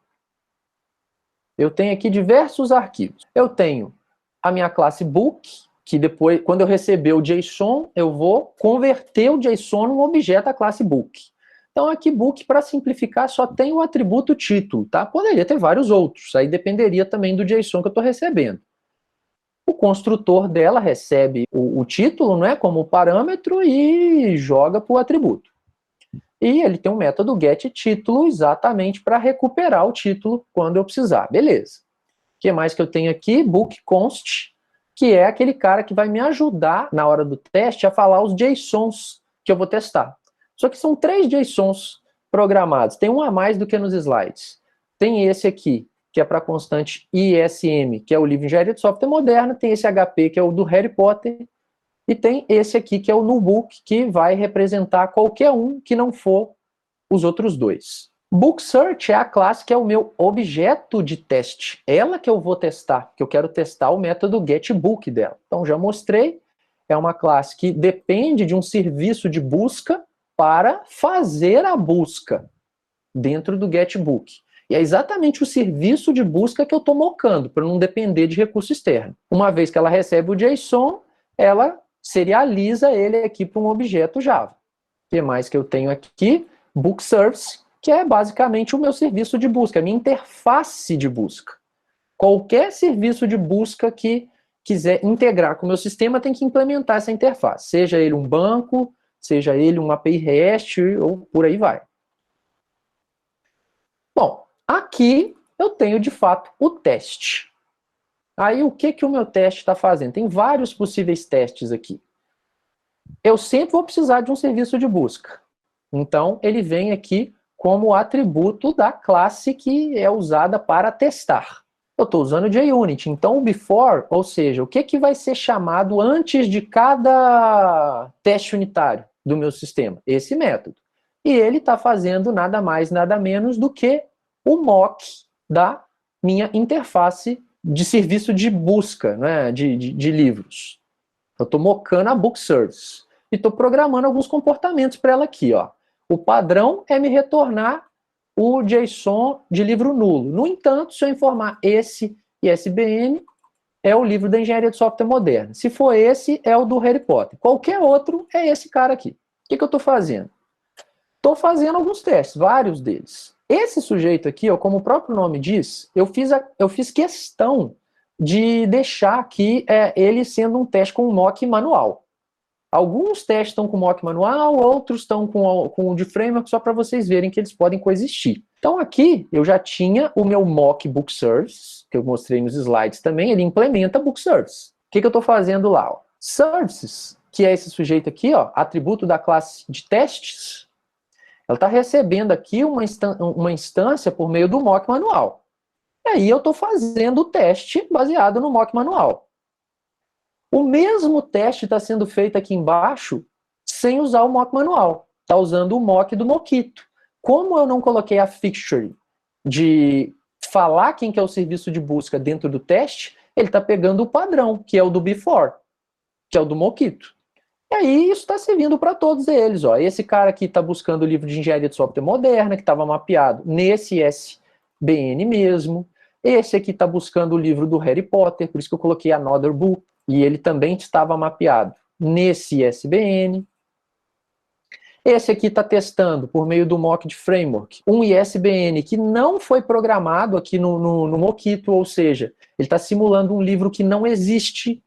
Eu tenho aqui diversos arquivos. Eu tenho a minha classe book, que depois, quando eu receber o JSON, eu vou converter o JSON num objeto da classe book. Então, aqui book, para simplificar, só tem o atributo título, tá? Poderia ter vários outros, aí dependeria também do JSON que eu estou recebendo. O construtor dela recebe o título, né, como parâmetro e joga para o atributo. E ele tem um método getTítulo exatamente para recuperar o título quando eu precisar. Beleza. O que mais que eu tenho aqui? BookConst, que é aquele cara que vai me ajudar na hora do teste a falar os JSONs que eu vou testar. Só que são 3 JSONs programados. Tem um a mais do que nos slides. Tem esse aqui, que é para a constante ISM, que é o livro de engenharia de software moderna. Tem esse HP, que é o do Harry Potter. E tem esse aqui, que é o NuBook, que vai representar qualquer um que não for os outros dois. BookSearch é a classe que é o meu objeto de teste. Ela que eu vou testar, que eu quero testar o método getBook dela. Então, já mostrei. É uma classe que depende de um serviço de busca para fazer a busca dentro do getBook. E é exatamente o serviço de busca que eu estou mocando, para não depender de recurso externo. Uma vez que ela recebe o JSON, ela serializa ele aqui para um objeto Java. O que mais que eu tenho aqui? BookService, que é basicamente o meu serviço de busca, a minha interface de busca. Qualquer serviço de busca que quiser integrar com o meu sistema tem que implementar essa interface, seja ele um banco, seja ele uma API REST, ou por aí vai. Bom, aqui eu tenho, de fato, o teste. Aí, o que o meu teste está fazendo? Tem vários possíveis testes aqui. Eu sempre vou precisar de um serviço de busca. Então, ele vem aqui como atributo da classe que é usada para testar. Eu estou usando o JUnit, então o before, ou seja, o que vai ser chamado antes de cada teste unitário do meu sistema? Esse método. E ele está fazendo nada mais, nada menos do que o mock da minha interface de serviço de busca, né, de livros. Eu estou mockando a BookService e estou programando alguns comportamentos para ela aqui. Ó. O padrão é me retornar o JSON de livro nulo. No entanto, se eu informar esse ISBN, é o livro da engenharia de software moderna. Se for esse, é o do Harry Potter. Qualquer outro é esse cara aqui. O que eu estou fazendo? Estou fazendo alguns testes, vários deles. Esse sujeito aqui, ó, como o próprio nome diz, eu fiz questão de deixar aqui ele sendo um teste com mock manual. Alguns testes estão com mock manual, outros estão com o de framework, só para vocês verem que eles podem coexistir. Então aqui eu já tinha o meu mock BookService, que eu mostrei nos slides também, ele implementa BookService. O que eu estou fazendo lá? Ó? Services, que é esse sujeito aqui, ó, atributo da classe de testes, ela está recebendo aqui uma instância por meio do mock manual. E aí eu estou fazendo o teste baseado no mock manual. O mesmo teste está sendo feito aqui embaixo sem usar o mock manual. Está usando o mock do Mockito. Como eu não coloquei a fixture de falar quem que é o serviço de busca dentro do teste, ele está pegando o padrão, que é o do before, que é o do Mockito. E aí isso está servindo para todos eles. Ó. Esse cara aqui está buscando o livro de engenharia de software moderna, que estava mapeado nesse ISBN mesmo. Esse aqui está buscando o livro do Harry Potter, por isso que eu coloquei Another Book. E ele também estava mapeado nesse ISBN. Esse aqui está testando, por meio do mock de framework, um ISBN que não foi programado aqui no Mockito, ou seja, ele está simulando um livro que não existe.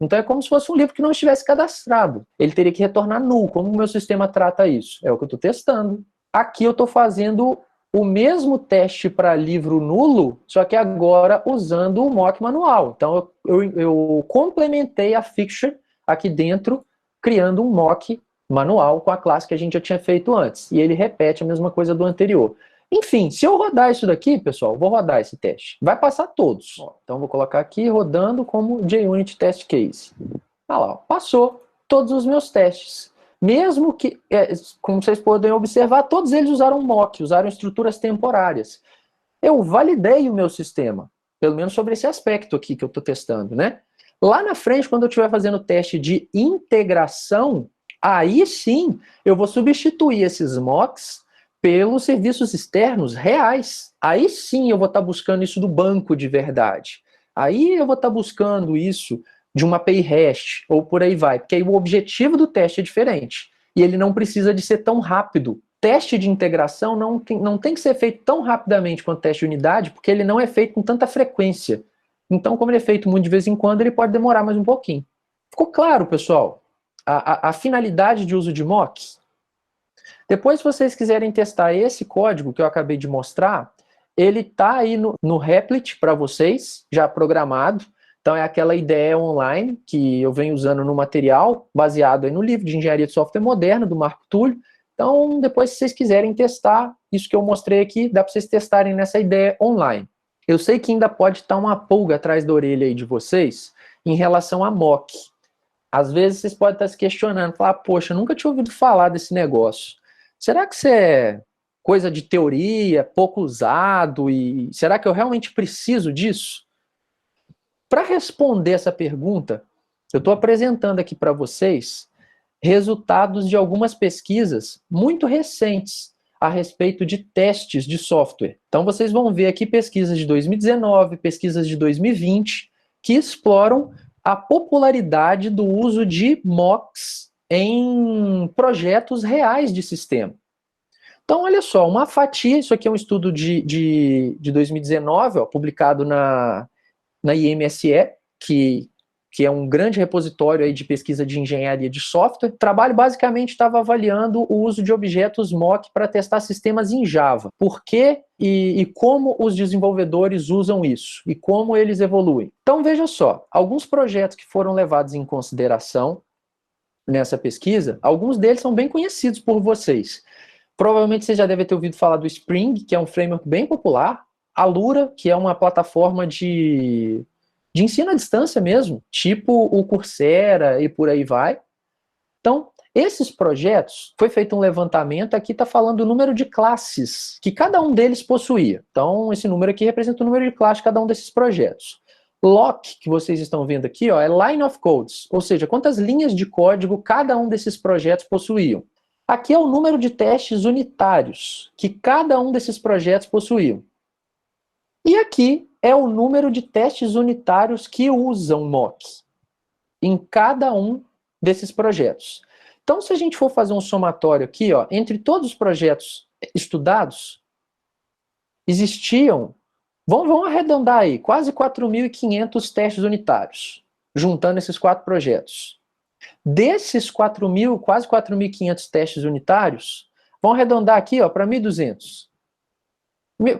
Então é como se fosse um livro que não estivesse cadastrado. Ele teria que retornar null. Como o meu sistema trata isso? É o que eu estou testando. Aqui eu estou fazendo o mesmo teste para livro nulo, só que agora usando o mock manual. Então eu complementei a fixture aqui dentro, criando um mock manual com a classe que a gente já tinha feito antes. E ele repete a mesma coisa do anterior. Enfim, se eu rodar isso daqui, pessoal, vou rodar esse teste. Vai passar todos. Então vou colocar aqui rodando como JUnit Test Case. Olha lá, passou todos os meus testes. Mesmo que, como vocês podem observar, todos eles usaram mock, usaram estruturas temporárias. Eu validei o meu sistema, pelo menos sobre esse aspecto aqui que eu estou testando, né? Lá na frente, quando eu estiver fazendo o teste de integração, aí sim eu vou substituir esses mocks pelos serviços externos reais. Aí sim eu vou estar buscando isso do banco de verdade. Aí eu vou estar buscando isso de uma API REST, ou por aí vai, porque aí o objetivo do teste é diferente, e ele não precisa de ser tão rápido. Teste de integração não tem que ser feito tão rapidamente quanto teste de unidade, porque ele não é feito com tanta frequência. Então, como ele é feito muito de vez em quando, ele pode demorar mais um pouquinho. Ficou claro, pessoal? A finalidade de uso de mocks? Depois, se vocês quiserem testar esse código que eu acabei de mostrar, ele está aí no Replit para vocês, já programado. Então, é aquela ideia online que eu venho usando no material, baseado aí no livro de Engenharia de Software Moderna, do Marco Túlio. Então, depois, se vocês quiserem testar, isso que eu mostrei aqui, dá para vocês testarem nessa ideia online. Eu sei que ainda pode estar uma pulga atrás da orelha aí de vocês em relação a mock. Às vezes, vocês podem estar se questionando, falar, poxa, nunca tinha ouvido falar desse negócio. Será que isso é coisa de teoria, pouco usado, e será que eu realmente preciso disso? Para responder essa pergunta, eu estou apresentando aqui para vocês resultados de algumas pesquisas muito recentes a respeito de testes de software. Então vocês vão ver aqui pesquisas de 2019, pesquisas de 2020, que exploram a popularidade do uso de mocks em projetos reais de sistema. Então, olha só, uma fatia, isso aqui é um estudo de 2019, ó, publicado na IMSE, que é um grande repositório aí de pesquisa de engenharia de software. O trabalho basicamente estava avaliando o uso de objetos mock para testar sistemas em Java. Por que e como os desenvolvedores usam isso e como eles evoluem. Então, veja só, alguns projetos que foram levados em consideração nessa pesquisa, alguns deles são bem conhecidos por vocês. Provavelmente você já deve ter ouvido falar do Spring, que é um framework bem popular, a Lura, que é uma plataforma de ensino à distância mesmo, tipo o Coursera e por aí vai. Então, esses projetos, foi feito um levantamento, aqui está falando o número de classes que cada um deles possuía. Então, esse número aqui representa o número de classes de cada um desses projetos. LOC, que vocês estão vendo aqui, ó, é Line of Codes, ou seja, quantas linhas de código cada um desses projetos possuíam. Aqui é o número de testes unitários que cada um desses projetos possuíam. E aqui é o número de testes unitários que usam mock em cada um desses projetos. Então, se a gente for fazer um somatório aqui, ó, entre todos os projetos estudados, existiam, vamos arredondar aí, quase 4.500 testes unitários, juntando esses 4 projetos. Desses 4.000, quase 4.500 testes unitários, vamos arredondar aqui para 1.200.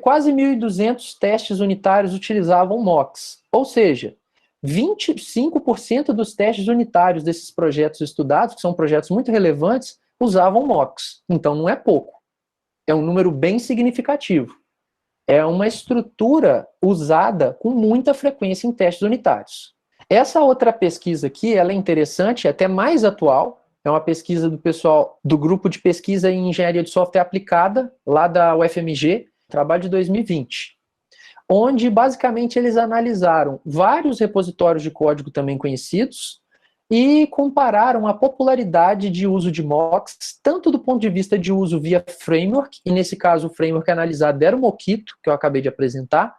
Quase 1.200 testes unitários utilizavam mocks. Ou seja, 25% dos testes unitários desses projetos estudados, que são projetos muito relevantes, usavam mocks. Então não é pouco. É um número bem significativo. É uma estrutura usada com muita frequência em testes unitários. Essa outra pesquisa aqui, ela é interessante, é até mais atual. É uma pesquisa do pessoal do grupo de pesquisa em engenharia de software aplicada, lá da UFMG, trabalho de 2020, onde basicamente eles analisaram vários repositórios de código também conhecidos e compararam a popularidade de uso de mocks, tanto do ponto de vista de uso via framework, e nesse caso o framework analisado era o Mockito, que eu acabei de apresentar,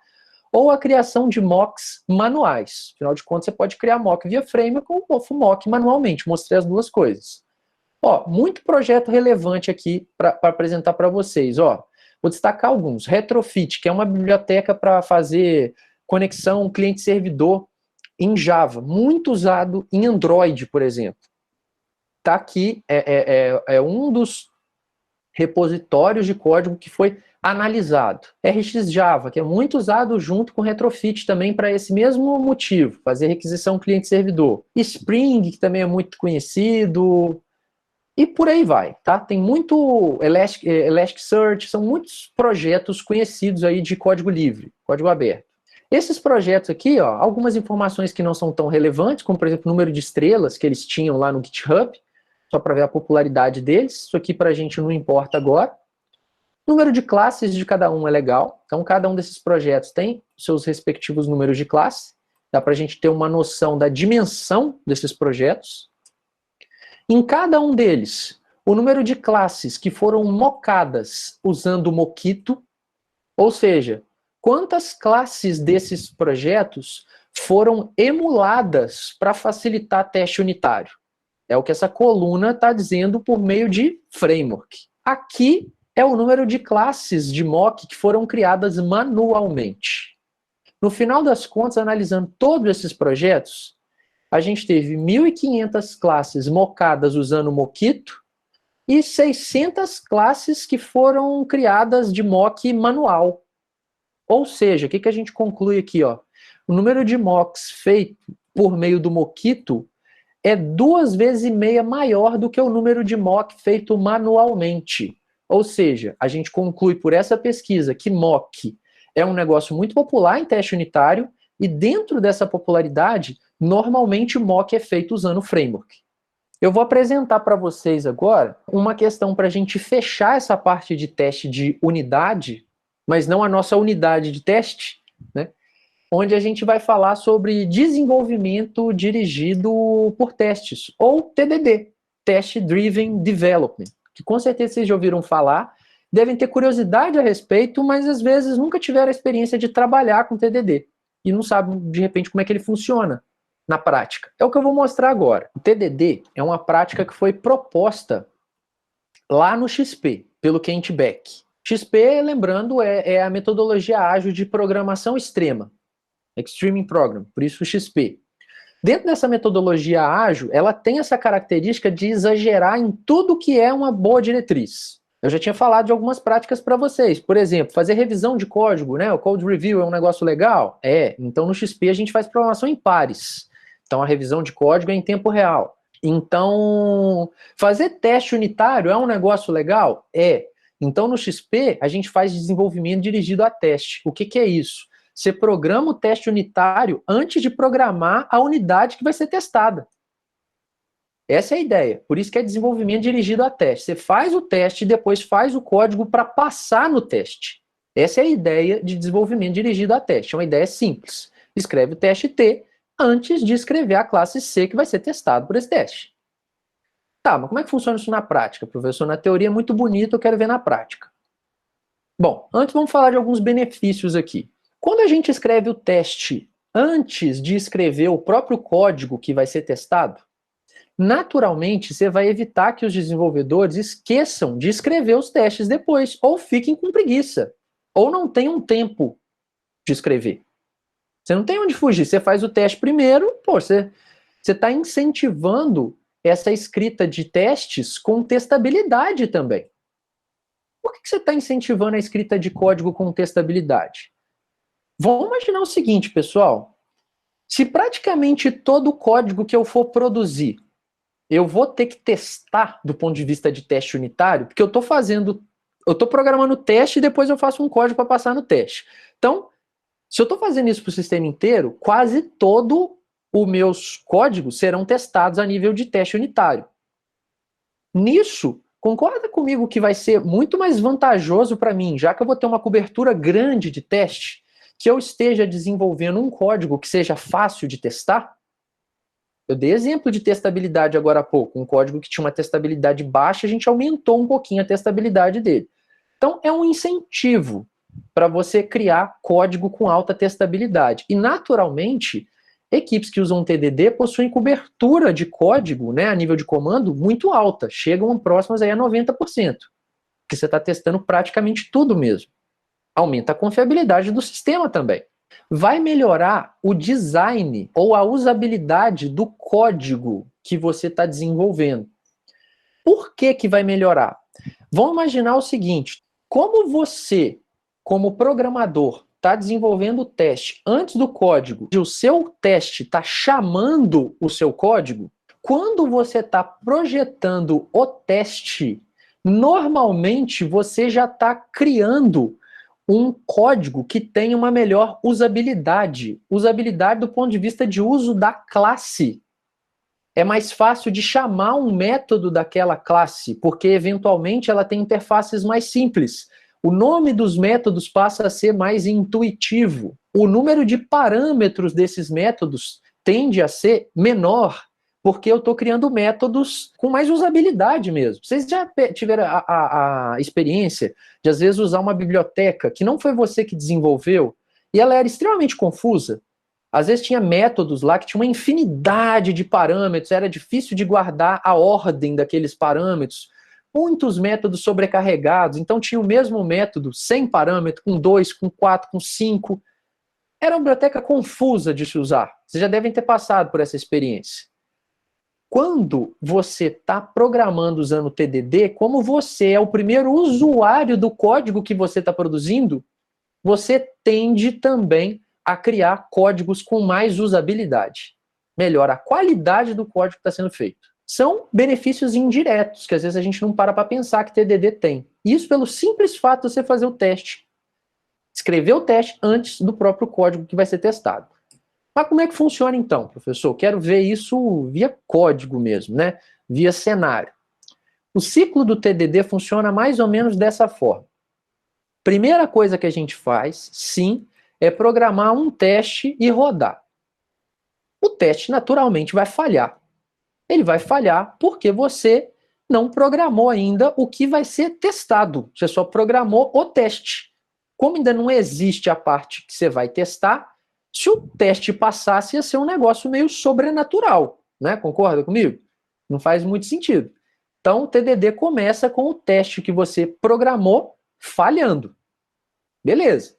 ou a criação de mocks manuais. Afinal de contas, você pode criar mock via framework ou mock manualmente. Mostrei as duas coisas. Ó, muito projeto relevante aqui para apresentar para vocês. Ó, vou destacar alguns. Retrofit, que é uma biblioteca para fazer conexão cliente-servidor em Java, muito usado em Android, por exemplo. Tá aqui, é um dos repositórios de código que foi analisado. RxJava, que é muito usado junto com Retrofit também para esse mesmo motivo, fazer requisição cliente-servidor. Spring, que também é muito conhecido, e por aí vai, tá? Tem muito Elasticsearch, são muitos projetos conhecidos aí de código livre, código aberto. Esses projetos aqui, ó, algumas informações que não são tão relevantes, como por exemplo o número de estrelas que eles tinham lá no GitHub, só para ver a popularidade deles, isso aqui para a gente não importa agora. Número de classes de cada um é legal, então cada um desses projetos tem seus respectivos números de classe, dá para a gente ter uma noção da dimensão desses projetos. Em cada um deles, o número de classes que foram mocadas usando o Mockito, ou seja, quantas classes desses projetos foram emuladas para facilitar teste unitário. É o que essa coluna está dizendo por meio de framework. Aqui é o número de classes de mock que foram criadas manualmente. No final das contas, analisando todos esses projetos, a gente teve 1.500 classes mocadas usando o Mockito e 600 classes que foram criadas de mock manual. Ou seja, o que a gente conclui aqui? Ó? O número de mocks feito por meio do Mockito é 2,5 vezes maior do que o número de mock feito manualmente. Ou seja, a gente conclui por essa pesquisa que mock é um negócio muito popular em teste unitário e dentro dessa popularidade, normalmente mock é feito usando o framework. Eu vou apresentar para vocês agora uma questão para a gente fechar essa parte de teste de unidade, mas não a nossa unidade de teste, né? Onde a gente vai falar sobre desenvolvimento dirigido por testes, ou TDD, Test Driven Development, que com certeza vocês já ouviram falar, devem ter curiosidade a respeito, mas às vezes nunca tiveram a experiência de trabalhar com TDD, e não sabem, de repente, como é que ele funciona na prática. É o que eu vou mostrar agora. O TDD é uma prática que foi proposta lá no XP, pelo Kent Beck. XP, lembrando, é a metodologia ágil de programação extrema, Extreme Program, por isso o XP. Dentro dessa metodologia ágil, ela tem essa característica de exagerar em tudo que é uma boa diretriz. Eu já tinha falado de algumas práticas para vocês. Por exemplo, fazer revisão de código, né? O code review é um negócio legal? É. Então, no XP, a gente faz programação em pares. Então, a revisão de código é em tempo real. Então, fazer teste unitário é um negócio legal? É. Então, no XP, a gente faz desenvolvimento dirigido a teste. O que é isso? Você programa o teste unitário antes de programar a unidade que vai ser testada. Essa é a ideia. Por isso que é desenvolvimento dirigido a teste. Você faz o teste e depois faz o código para passar no teste. Essa é a ideia de desenvolvimento dirigido a teste. É uma ideia simples. Escreve o teste T antes de escrever a classe C que vai ser testado por esse teste. Tá, mas como é que funciona isso na prática, professor? Na teoria é muito bonito, eu quero ver na prática. Bom, antes vamos falar de alguns benefícios aqui. Quando a gente escreve o teste antes de escrever o próprio código que vai ser testado, naturalmente você vai evitar que os desenvolvedores esqueçam de escrever os testes depois, ou fiquem com preguiça, ou não tenham tempo de escrever. Você não tem onde fugir, você faz o teste primeiro, pô, você está incentivando essa escrita de testes com testabilidade também. Por que você está incentivando a escrita de código com testabilidade? Vamos imaginar o seguinte, pessoal. Se praticamente todo o código que eu for produzir, eu vou ter que testar do ponto de vista de teste unitário, porque eu estou programando o teste e depois eu faço um código para passar no teste. Então, se eu estou fazendo isso para o sistema inteiro, quase todo os meus códigos serão testados a nível de teste unitário. Nisso, concorda comigo que vai ser muito mais vantajoso para mim, já que eu vou ter uma cobertura grande de teste, que eu esteja desenvolvendo um código que seja fácil de testar? Eu dei exemplo de testabilidade agora há pouco. Um código que tinha uma testabilidade baixa, a gente aumentou um pouquinho a testabilidade dele. Então, é um incentivo para você criar código com alta testabilidade. E, naturalmente, equipes que usam TDD possuem cobertura de código, né, a nível de comando, muito alta. Chegam próximas aí a 90%. Porque você está testando praticamente tudo mesmo. Aumenta a confiabilidade do sistema também. Vai melhorar o design ou a usabilidade do código que você está desenvolvendo. Por que vai melhorar? Vamos imaginar o seguinte, Como você, como programador, está desenvolvendo o teste antes do código, e o seu teste está chamando o seu código, quando você está projetando o teste, normalmente você já está criando um código que tem uma melhor usabilidade. Usabilidade do ponto de vista de uso da classe. É mais fácil de chamar um método daquela classe, porque eventualmente ela tem interfaces mais simples. O nome dos métodos passa a ser mais intuitivo. O número de parâmetros desses métodos tende a ser menor, porque eu estou criando métodos com mais usabilidade mesmo. Vocês já tiveram a experiência de, às vezes, usar uma biblioteca que não foi você que desenvolveu e ela era extremamente confusa? Às vezes tinha métodos lá que tinha uma infinidade de parâmetros, era difícil de guardar a ordem daqueles parâmetros, muitos métodos sobrecarregados, então tinha o mesmo método, sem parâmetro, com 2, com 4, com 5. Era uma biblioteca confusa de se usar. Vocês já devem ter passado por essa experiência. Quando você está programando usando o TDD, como você é o primeiro usuário do código que você está produzindo, você tende também a criar códigos com mais usabilidade. Melhora a qualidade do código que está sendo feito. São benefícios indiretos, que às vezes a gente não para pensar que TDD tem. Isso pelo simples fato de você fazer o teste. Escrever o teste antes do próprio código que vai ser testado. Mas como é que funciona então, professor? Quero ver isso via código mesmo, né? Via cenário. O ciclo do TDD funciona mais ou menos dessa forma. Primeira coisa que a gente faz, sim, é programar um teste e rodar. O teste naturalmente vai falhar. Ele vai falhar porque você não programou ainda o que vai ser testado. Você só programou o teste. Como ainda não existe a parte que você vai testar, se o teste passasse, ia ser um negócio meio sobrenatural, né? Concorda comigo? Não faz muito sentido. Então, o TDD começa com o teste que você programou falhando. Beleza.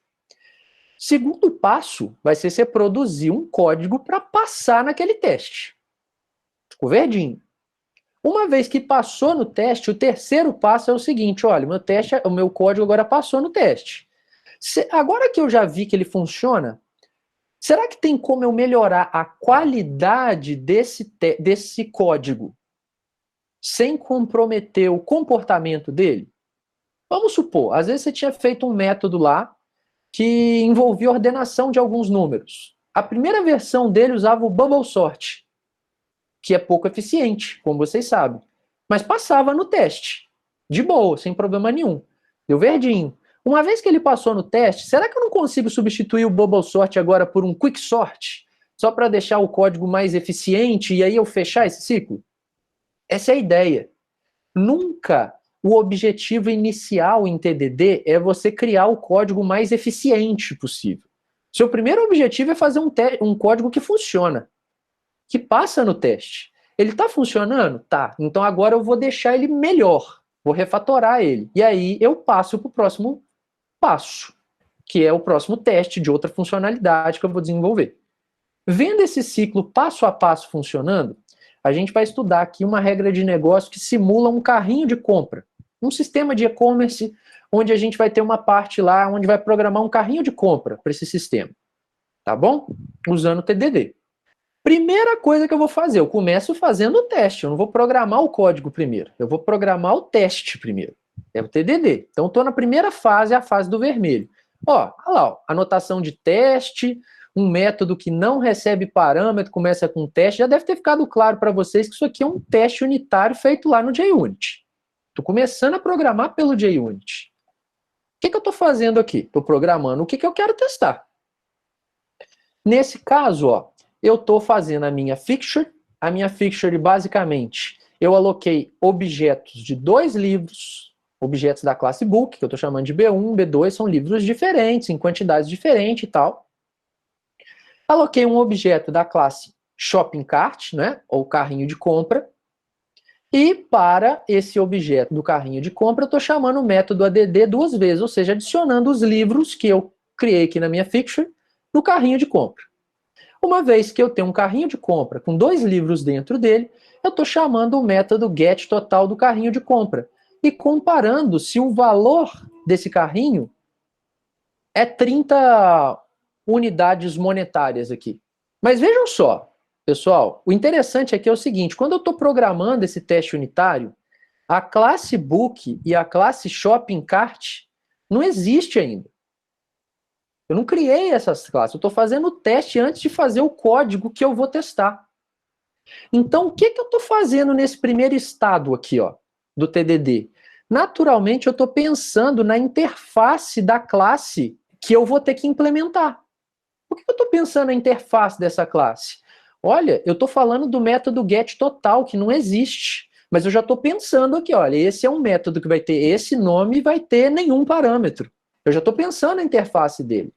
Segundo passo vai ser você produzir um código para passar naquele teste. Ficou verdinho. Uma vez que passou no teste, o terceiro passo é o seguinte: olha, o meu código agora passou no teste. Agora que eu já vi que ele funciona, será que tem como eu melhorar a qualidade desse código sem comprometer o comportamento dele? Vamos supor, às vezes você tinha feito um método lá que envolvia ordenação de alguns números. A primeira versão dele usava o bubble sort, que é pouco eficiente, como vocês sabem, mas passava no teste, de boa, sem problema nenhum. Deu verdinho. Uma vez que ele passou no teste, será que eu não consigo substituir o bubble sort agora por um quick sort, só para deixar o código mais eficiente e aí eu fechar esse ciclo? Essa é a ideia. Nunca o objetivo inicial em TDD é você criar o código mais eficiente possível. Seu primeiro objetivo é fazer um código que funciona, que passa no teste. Ele está funcionando? Tá. Então agora eu vou deixar ele melhor, vou refatorar ele. E aí eu passo para o próximo passo, que é o próximo teste de outra funcionalidade que eu vou desenvolver. Vendo esse ciclo passo a passo funcionando, a gente vai estudar aqui uma regra de negócio que simula um carrinho de compra. Um sistema de e-commerce onde a gente vai ter uma parte lá onde vai programar um carrinho de compra para esse sistema. Tá bom? Usando o TDD. Primeira coisa que eu vou fazer, eu começo fazendo o teste. Eu não vou programar o código primeiro. Eu vou programar o teste primeiro. É o TDD. Então, estou na primeira fase, a fase do vermelho. Olha lá, ó, anotação de teste, um método que não recebe parâmetro, começa com teste. Já deve ter ficado claro para vocês que isso aqui é um teste unitário feito lá no JUnit. Estou começando a programar pelo JUnit. O que eu estou fazendo aqui? Estou programando o que eu quero testar. Nesse caso, ó, eu estou fazendo a minha fixture. A minha fixture, basicamente, eu aloquei objetos de 2 livros, objetos da classe book, que eu estou chamando de B1, B2, são livros diferentes, em quantidades diferentes e tal. Aloquei um objeto da classe shopping cart, né, ou carrinho de compra, e para esse objeto do carrinho de compra, eu estou chamando o método add 2 vezes, ou seja, adicionando os livros que eu criei aqui na minha fixture no carrinho de compra. Uma vez que eu tenho um carrinho de compra com 2 livros dentro dele, eu estou chamando o método getTotal do carrinho de compra. e comparando se o valor desse carrinho é 30 unidades monetárias aqui. Mas vejam só, pessoal, o interessante aqui é o seguinte, quando eu estou programando esse teste unitário, a classe Book e a classe Shopping Cart não existe ainda. Eu não criei essas classes, eu estou fazendo o teste antes de fazer o código que eu vou testar. Então, o que eu estou fazendo nesse primeiro estado aqui, ó, do TDD? Naturalmente, eu estou pensando na interface da classe que eu vou ter que implementar. Por que eu estou pensando na interface dessa classe? Olha, eu estou falando do método getTotal, que não existe. Mas eu já estou pensando aqui, olha, esse é um método que vai ter esse nome e vai ter nenhum parâmetro. Eu já estou pensando na interface dele.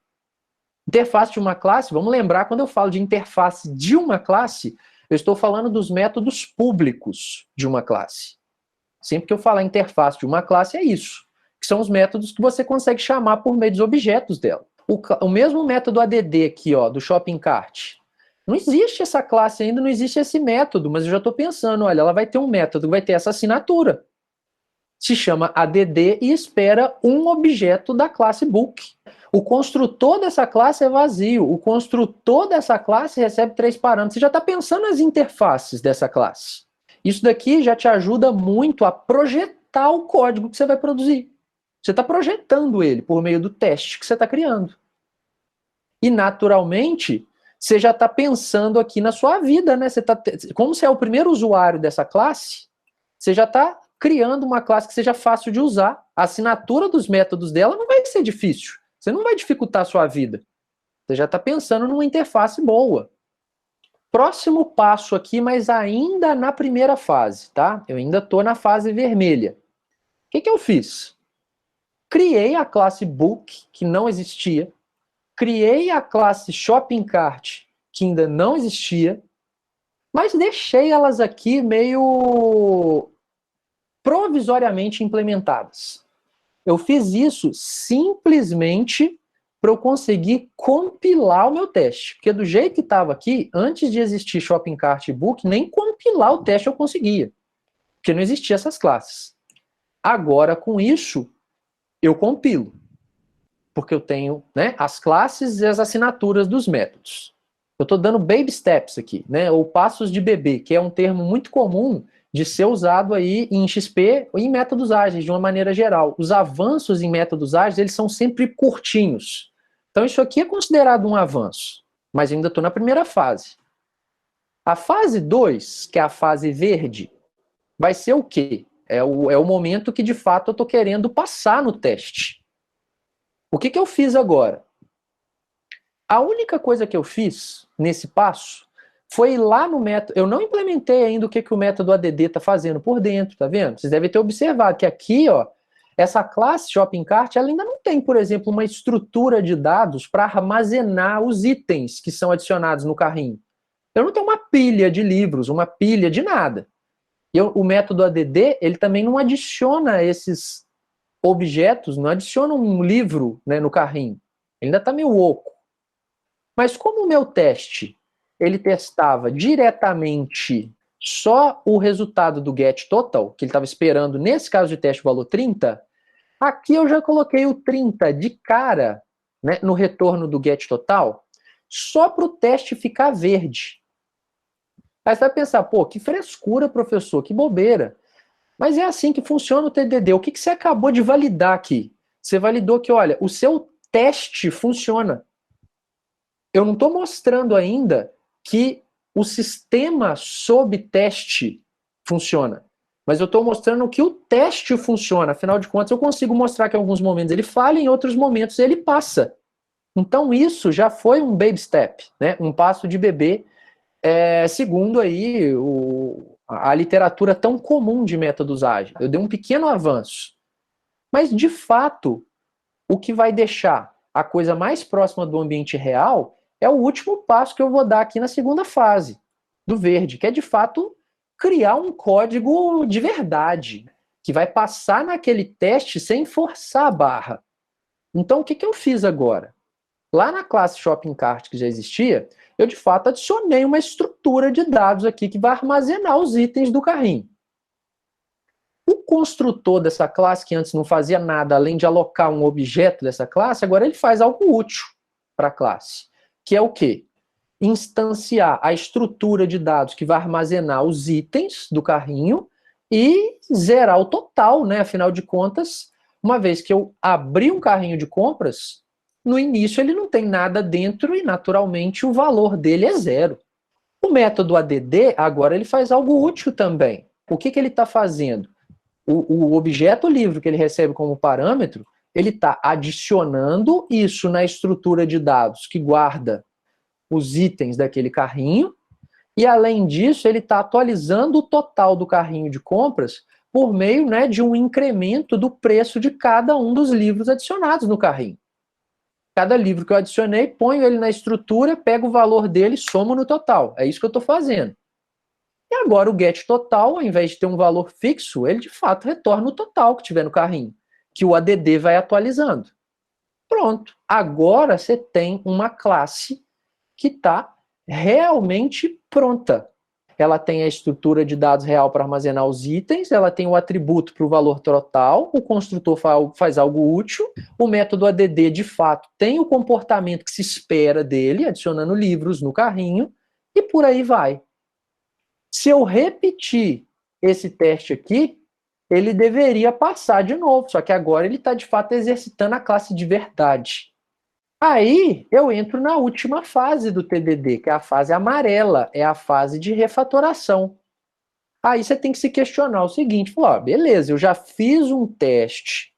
Interface de uma classe, vamos lembrar, quando eu falo de interface de uma classe, eu estou falando dos métodos públicos de uma classe. Sempre que eu falar interface de uma classe, é isso. Que são os métodos que você consegue chamar por meio dos objetos dela. O mesmo método ADD aqui, ó, do Shopping Cart. Não existe essa classe ainda, não existe esse método, mas eu já estou pensando, olha, ela vai ter um método que vai ter essa assinatura. Se chama ADD e espera um objeto da classe Book. O construtor dessa classe é vazio. O construtor dessa classe recebe 3 parâmetros. Você já está pensando nas interfaces dessa classe. Isso daqui já te ajuda muito a projetar o código que você vai produzir. Você está projetando ele por meio do teste que você está criando. E, naturalmente, você já está pensando aqui na sua vida, né? Como você é o primeiro usuário dessa classe, você já está criando uma classe que seja fácil de usar. A assinatura dos métodos dela não vai ser difícil. Você não vai dificultar a sua vida. Você já está pensando numa interface boa. Próximo passo aqui, mas ainda na primeira fase, tá? Eu ainda estou na fase vermelha. O que eu fiz? Criei a classe Book, que não existia. Criei a classe Shopping Cart, que ainda não existia. Mas deixei elas aqui meio provisoriamente implementadas. Eu fiz isso simplesmente para eu conseguir compilar o meu teste. Porque do jeito que estava aqui, antes de existir Shopping Cart e Book, nem compilar o teste eu conseguia. Porque não existiam essas classes. Agora, com isso, eu compilo. Porque eu tenho, né, as classes e as assinaturas dos métodos. Eu estou dando baby steps aqui, né, ou passos de bebê, que é um termo muito comum de ser usado aí em XP ou em métodos ágeis, de uma maneira geral. Os avanços em métodos ágeis, eles são sempre curtinhos. Então isso aqui é considerado um avanço, mas ainda estou na primeira fase. A fase 2, que é a fase verde, vai ser o quê? É o momento que, de fato, eu estou querendo passar no teste. O que eu fiz agora? A única coisa que eu fiz nesse passo foi ir lá no método. Eu não implementei ainda o que o método ADD está fazendo por dentro, tá vendo? Vocês devem ter observado que aqui, ó, essa classe Shopping Cart, ela ainda não tem, por exemplo, uma estrutura de dados para armazenar os itens que são adicionados no carrinho. Eu não tenho uma pilha de livros, uma pilha de nada. O método ADD, ele também não adiciona esses objetos, não adiciona um livro, né, no carrinho. Ele ainda está meio oco. Mas como o meu teste, ele testava diretamente só o resultado do getTotal, que ele estava esperando, nesse caso de teste, o valor 30, aqui eu já coloquei o 30 de cara, né, no retorno do getTotal, só para o teste ficar verde. Aí você vai pensar, pô, que frescura, professor, que bobeira. Mas é assim que funciona o TDD. O que você acabou de validar aqui? Você validou que, olha, o seu teste funciona. Eu não estou mostrando ainda que o sistema sob teste funciona. Mas eu estou mostrando que o teste funciona. Afinal de contas, eu consigo mostrar que em alguns momentos ele falha, em outros momentos ele passa. Então isso já foi um baby step, né? Um passo de bebê, segundo aí a literatura tão comum de métodos ágeis. Eu dei um pequeno avanço. Mas, de fato, o que vai deixar a coisa mais próxima do ambiente real é o último passo que eu vou dar aqui na segunda fase do verde, que é, de fato, criar um código de verdade, que vai passar naquele teste sem forçar a barra. Então, o que eu fiz agora? Lá na classe Shopping Cart, que já existia, eu, de fato, adicionei uma estrutura de dados aqui que vai armazenar os itens do carrinho. O construtor dessa classe, que antes não fazia nada além de alocar um objeto dessa classe, agora ele faz algo útil para a classe, que é o quê? Instanciar a estrutura de dados que vai armazenar os itens do carrinho e zerar o total, né? Afinal de contas, uma vez que eu abri um carrinho de compras, no início ele não tem nada dentro e, naturalmente, o valor dele é zero. O método ADD, agora, ele faz algo útil também. O que ele está fazendo? O objeto livre que ele recebe como parâmetro, ele está adicionando isso na estrutura de dados que guarda os itens daquele carrinho, e além disso, ele está atualizando o total do carrinho de compras por meio, né, de um incremento do preço de cada um dos livros adicionados no carrinho. Cada livro que eu adicionei, ponho ele na estrutura, pego o valor dele e somo no total. É isso que eu estou fazendo. E agora o get total, ao invés de ter um valor fixo, ele de fato retorna o total que tiver no carrinho, que o ADD vai atualizando. Pronto. Agora você tem uma classe que está realmente pronta. Ela tem a estrutura de dados real para armazenar os itens, ela tem o atributo para o valor total, o construtor faz algo útil, o método ADD, de fato, tem o comportamento que se espera dele, adicionando livros no carrinho, e por aí vai. Se eu repetir esse teste aqui, ele deveria passar de novo, só que agora ele está, de fato, exercitando a classe de verdade. Aí eu entro na última fase do TDD, que é a fase amarela, é a fase de refatoração. Aí você tem que se questionar o seguinte, falar, beleza, eu já fiz um teste,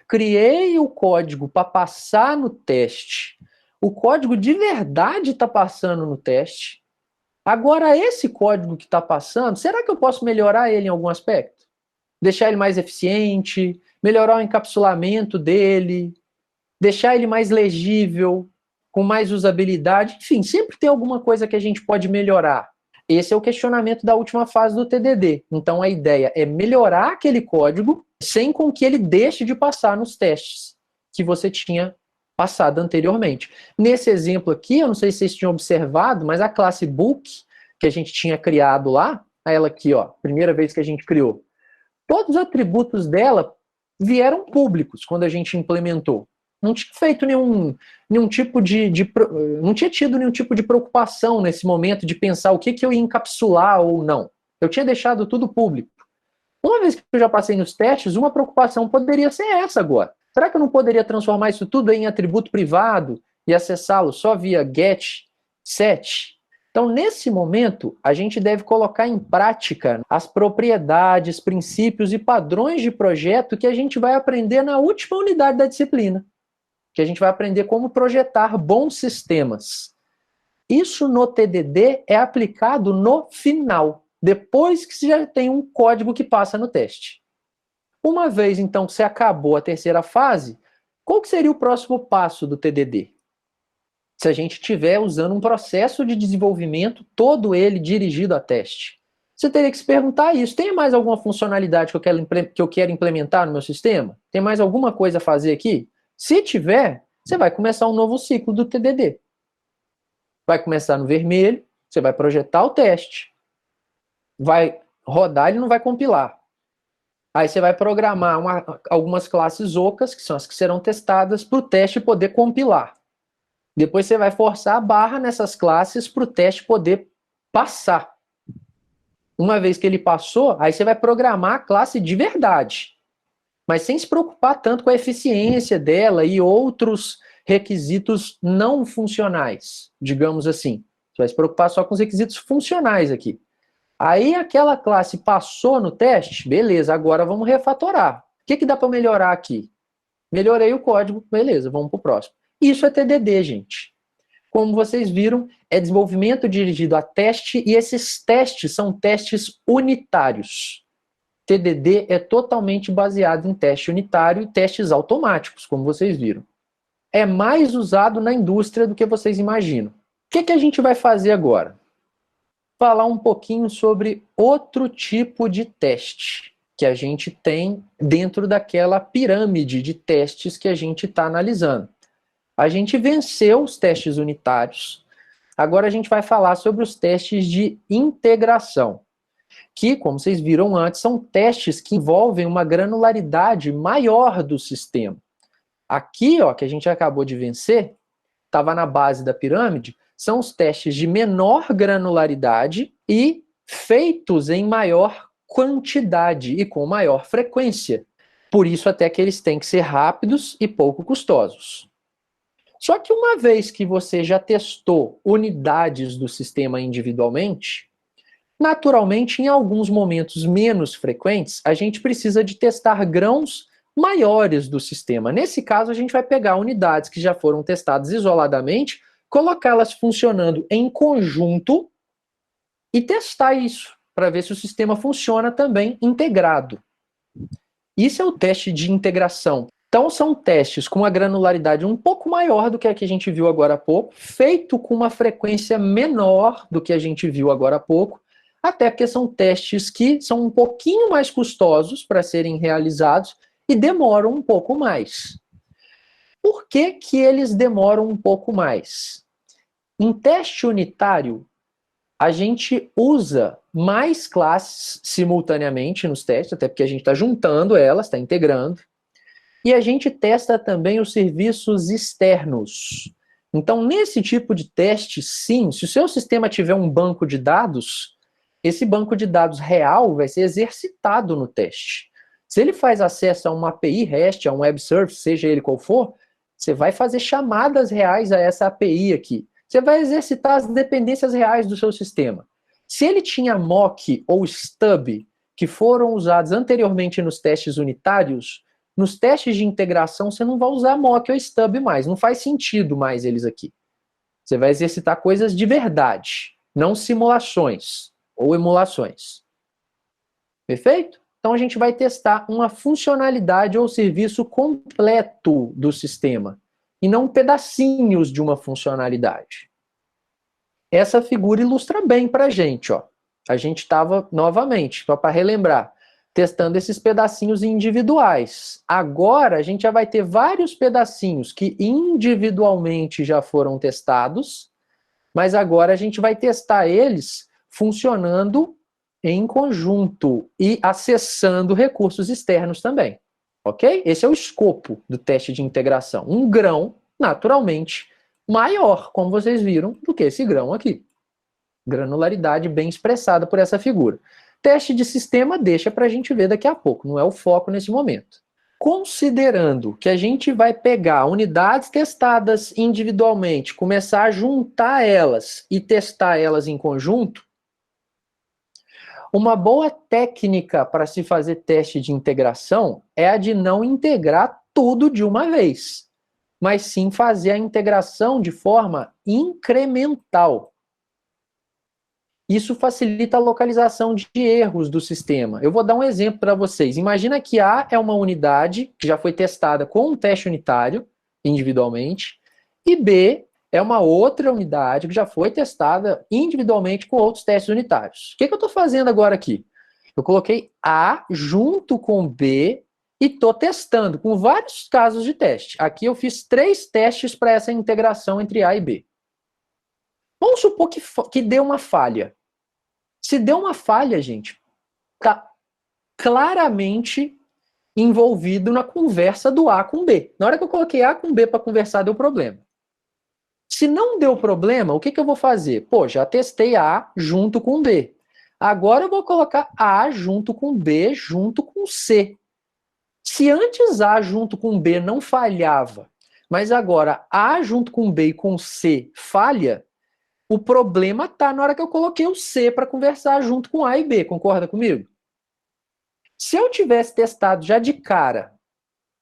criei o código para passar no teste, o código de verdade está passando no teste, agora esse código que está passando, será que eu posso melhorar ele em algum aspecto? Deixar ele mais eficiente, melhorar o encapsulamento dele, deixar ele mais legível, com mais usabilidade, enfim, sempre tem alguma coisa que a gente pode melhorar. Esse é o questionamento da última fase do TDD. Então a ideia é melhorar aquele código sem com que ele deixe de passar nos testes que você tinha passado anteriormente. Nesse exemplo aqui, eu não sei se vocês tinham observado, mas a classe book que a gente tinha criado lá, ela aqui, ó, primeira vez que a gente criou, todos os atributos dela vieram públicos quando a gente implementou. Não tinha feito nenhum tipo não tinha tido nenhum tipo de preocupação nesse momento de pensar o que eu ia encapsular ou não. Eu tinha deixado tudo público. Uma vez que eu já passei nos testes, uma preocupação poderia ser essa agora. Será que eu não poderia transformar isso tudo em atributo privado e acessá-lo só via get, set? Então, nesse momento, a gente deve colocar em prática as propriedades, princípios e padrões de projeto que a gente vai aprender na última unidade da disciplina, que a gente vai aprender como projetar bons sistemas. Isso no TDD é aplicado no final, depois que você já tem um código que passa no teste. Uma vez, então, que você acabou a terceira fase, qual que seria o próximo passo do TDD? Se a gente estiver usando um processo de desenvolvimento, todo ele dirigido a teste. Você teria que se perguntar isso, tem mais alguma funcionalidade que eu quero implementar no meu sistema? Tem mais alguma coisa a fazer aqui? Se tiver, você vai começar um novo ciclo do TDD. Vai começar no vermelho, você vai projetar o teste, vai rodar, ele não vai compilar. Aí você vai programar algumas classes ocas, que são as que serão testadas, para o teste poder compilar. Depois você vai forçar a barra nessas classes para o teste poder passar. Uma vez que ele passou, aí você vai programar a classe de verdade, mas sem se preocupar tanto com a eficiência dela e outros requisitos não funcionais, digamos assim. Você vai se preocupar só com os requisitos funcionais aqui. Aí aquela classe passou no teste, beleza, agora vamos refatorar. O que dá para melhorar aqui? Melhorei o código, beleza, vamos para o próximo. Isso é TDD, gente. Como vocês viram, é desenvolvimento dirigido a teste, e esses testes são testes unitários. TDD é totalmente baseado em teste unitário e testes automáticos, como vocês viram. É mais usado na indústria do que vocês imaginam. O que a gente vai fazer agora? Falar um pouquinho sobre outro tipo de teste que a gente tem dentro daquela pirâmide de testes que a gente está analisando. A gente venceu os testes unitários, agora a gente vai falar sobre os testes de integração. que, como vocês viram antes, são testes que envolvem uma granularidade maior do sistema. Aqui, ó, que a gente acabou de vencer, estava na base da pirâmide, são os testes de menor granularidade e feitos em maior quantidade e com maior frequência. Por isso até que eles têm que ser rápidos e pouco custosos. Só que uma vez que você já testou unidades do sistema individualmente, naturalmente, em alguns momentos menos frequentes, a gente precisa de testar grãos maiores do sistema. Nesse caso, a gente vai pegar unidades que já foram testadas isoladamente, colocá-las funcionando em conjunto e testar isso, para ver se o sistema funciona também integrado. Isso é o teste de integração. Então, são testes com uma granularidade um pouco maior do que a que a gente viu agora há pouco, feito com uma frequência menor do que a gente viu agora há pouco, até porque são testes que são um pouquinho mais custosos para serem realizados e demoram um pouco mais. Por que que eles demoram um pouco mais? Em teste unitário, a gente usa mais classes simultaneamente nos testes, até porque a gente está juntando elas, está integrando. E a gente testa também os serviços externos. Então, nesse tipo de teste, sim, se o seu sistema tiver um banco de dados, esse banco de dados real vai ser exercitado no teste. Se ele faz acesso a uma API REST, a um web service, seja ele qual for, você vai fazer chamadas reais a essa API aqui. Você vai exercitar as dependências reais do seu sistema. Se ele tinha mock ou stub, que foram usados anteriormente nos testes unitários, nos testes de integração, você não vai usar mock ou stub mais. Não faz sentido mais eles aqui. Você vai exercitar coisas de verdade, não simulações ou emulações. Perfeito? Então, a gente vai testar uma funcionalidade ou serviço completo do sistema, e não pedacinhos de uma funcionalidade. Essa figura ilustra bem para a gente. A gente estava, novamente, só para relembrar, testando esses pedacinhos individuais. Agora a gente já vai ter vários pedacinhos que individualmente já foram testados, mas agora a gente vai testar eles funcionando em conjunto e acessando recursos externos também. Ok? Esse é o escopo do teste de integração. Um grão, naturalmente, maior, como vocês viram, do que esse grão aqui. Granularidade bem expressada por essa figura. Teste de sistema deixa para a gente ver daqui a pouco, não é o foco nesse momento. Considerando que a gente vai pegar unidades testadas individualmente, começar a juntar elas e testar elas em conjunto, uma boa técnica para se fazer teste de integração é a de não integrar tudo de uma vez, mas sim fazer a integração de forma incremental. Isso facilita a localização de erros do sistema. Eu vou dar um exemplo para vocês. Imagina que A é uma unidade que já foi testada com um teste unitário, individualmente, e B é uma outra unidade que já foi testada individualmente com outros testes unitários. O que eu estou fazendo agora aqui? Eu coloquei A junto com B e estou testando com vários casos de teste. Aqui eu fiz 3 testes para essa integração entre A e B. Vamos supor que deu uma falha. Se deu uma falha, gente, está claramente envolvido na conversa do A com B. Na hora que eu coloquei A com B para conversar, deu problema. Se não deu problema, o que eu vou fazer? Pô, já testei A junto com B. Agora eu vou colocar A junto com B junto com C. Se antes A junto com B não falhava, mas agora A junto com B e com C falha, o problema está na hora que eu coloquei o C para conversar junto com A e B. Concorda comigo? Se eu tivesse testado já de cara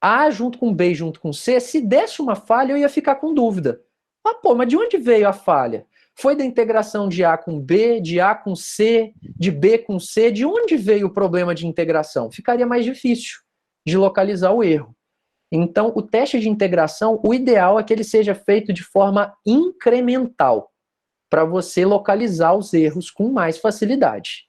A junto com B junto com C, se desse uma falha, eu ia ficar com dúvida. Ah, pô, mas de onde veio a falha? Foi da integração de A com B, de A com C, de B com C? De onde veio o problema de integração? Ficaria mais difícil de localizar o erro. Então, o teste de integração, o ideal é que ele seja feito de forma incremental, para você localizar os erros com mais facilidade.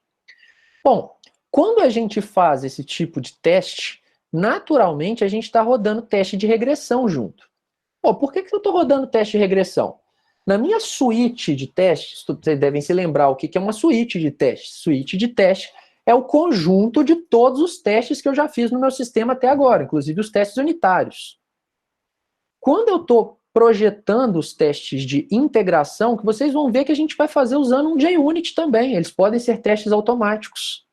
Bom, quando a gente faz esse tipo de teste, naturalmente a gente está rodando teste de regressão junto. Pô, por que eu estou rodando teste de regressão? Na minha suíte de testes, vocês devem se lembrar o que é uma suíte de testes. Suíte de teste é o conjunto de todos os testes que eu já fiz no meu sistema até agora, inclusive os testes unitários. Quando eu estou projetando os testes de integração, que vocês vão ver que a gente vai fazer usando um JUnit também. Eles podem ser testes automáticos.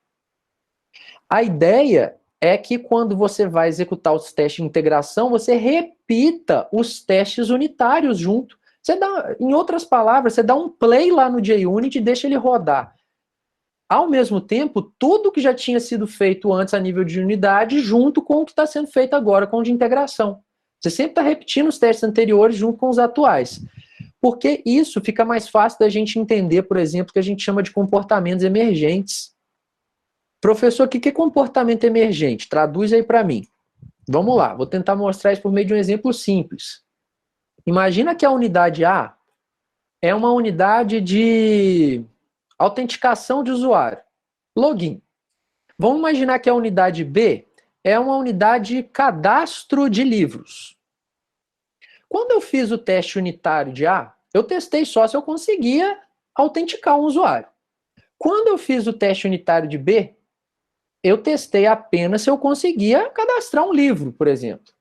A ideia é que quando você vai executar os testes de integração, você repita os testes unitários junto. Você dá, em outras palavras, você dá um play lá no JUnit e deixa ele rodar. Ao mesmo tempo, tudo que já tinha sido feito antes a nível de unidade, junto com o que está sendo feito agora com o de integração. Você sempre está repetindo os testes anteriores junto com os atuais. Porque isso fica mais fácil da gente entender, por exemplo, o que a gente chama de comportamentos emergentes. Professor, o que é comportamento emergente? Traduz aí para mim. Vamos lá, vou tentar mostrar isso por meio de um exemplo simples. Imagina que a unidade A é uma unidade de autenticação de usuário, login. Vamos imaginar que a unidade B é uma unidade de cadastro de livros. Quando eu fiz o teste unitário de A, eu testei só se eu conseguia autenticar um usuário. Quando eu fiz o teste unitário de B, eu testei apenas se eu conseguia cadastrar um livro, por exemplo.